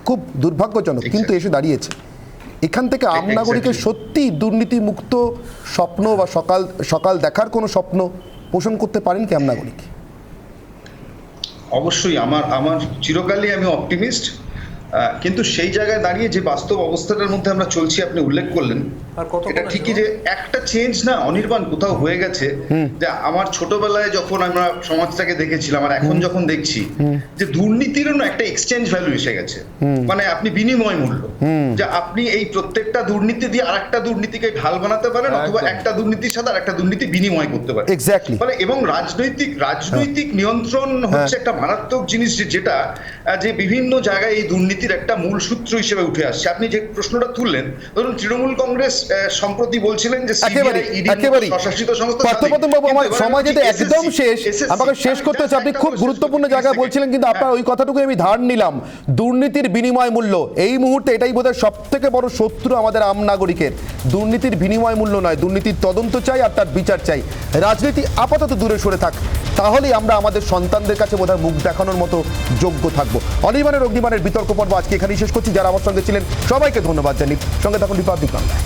খুব দুর্ভাগ্যজনক, কিন্তু এসে দাঁড়িয়েছে। এখান থেকে আম Exactly. নাগরিকের সত্যি দুর্নীতি মুক্ত স্বপ্ন বা সকাল সকাল দেখার কোনো স্বপ্ন পোষণ করতে পারেন কি আম নাগরিক? অবশ্যই আমার চিরকালই আমি অপটিমিস্ট, কিন্তু সেই জায়গায় দাঁড়িয়ে যে বাস্তব অবস্থাটার মধ্যে আমরা চলছি আপনি উল্লেখ করলেন, আর কত এটা ঠিকই যে একটা চেঞ্জ না অনির্বাণ কোথাও হয়ে গেছে। যে আমার ছোটবেলায় যখন আমরা সমাজটাকে দেখেছিলাম আর এখন যখন দেখছি যে দুর্নীতিরও না একটা এক্সচেঞ্জ ভ্যালু এসে গেছে, মানে আপনি বিনিময় মূল্য, যে আপনি এই প্রত্যেকটা দুর্নীতি দিয়ে আরেকটা দুর্নীতিকে ঢাল বানাতে পারেন অথবা একটা দুর্নীতির সাথে আরেকটা দুর্নীতি বিনিময় করতে পারেন। এক্স্যাক্টলি। মানে এবং রাজনৈতিক নিয়ন্ত্রণ হচ্ছে একটা মারাত্মক জিনিস, যেটা যে বিভিন্ন জায়গায় এই দুর্নীতির একটা মূল সূত্র হিসেবে উঠে আসছে। আপনি যে প্রশ্নটা তুললেন, ধরুন তৃণমূল কংগ্রেস সম্প্রতি বলছিলেন যে একেবারেই প্রশাসিত সংস্থা। পার্থপ্রতিম বাবু, আমার সময় যেতে একদম শেষ, আমাকে শেষ করতে হচ্ছে। আপনি খুব গুরুত্বপূর্ণ জায়গায় বলছিলেন, কিন্তু আপনার ওই কথাটুকু আমি ধার নিলাম। দুর্নীতির বিনিময় মূল্য এই মুহূর্তে এটাই বোধহয় সব থেকে বড় শত্রু আমাদের আম নাগরিকের। দুর্নীতির বিনিময় মূল্য নয়, দুর্নীতির তদন্ত চাই আর তার বিচার চাই। রাজনীতি আপাতত দূরে সরে থাক, তাহলেই আমরা আমাদের সন্তানদের কাছে বোধহয় মুখ দেখানোর মতো যোগ্য থাকবো। অনির্বাণের অগ্নিবাণের বিতর্ক পর্ব আজকে এখানেই শেষ করছি। যারা আমার সঙ্গে ছিলেন সবাইকে ধন্যবাদ জানি। সঙ্গে থাকুন রিপাবলিক বাংলায়।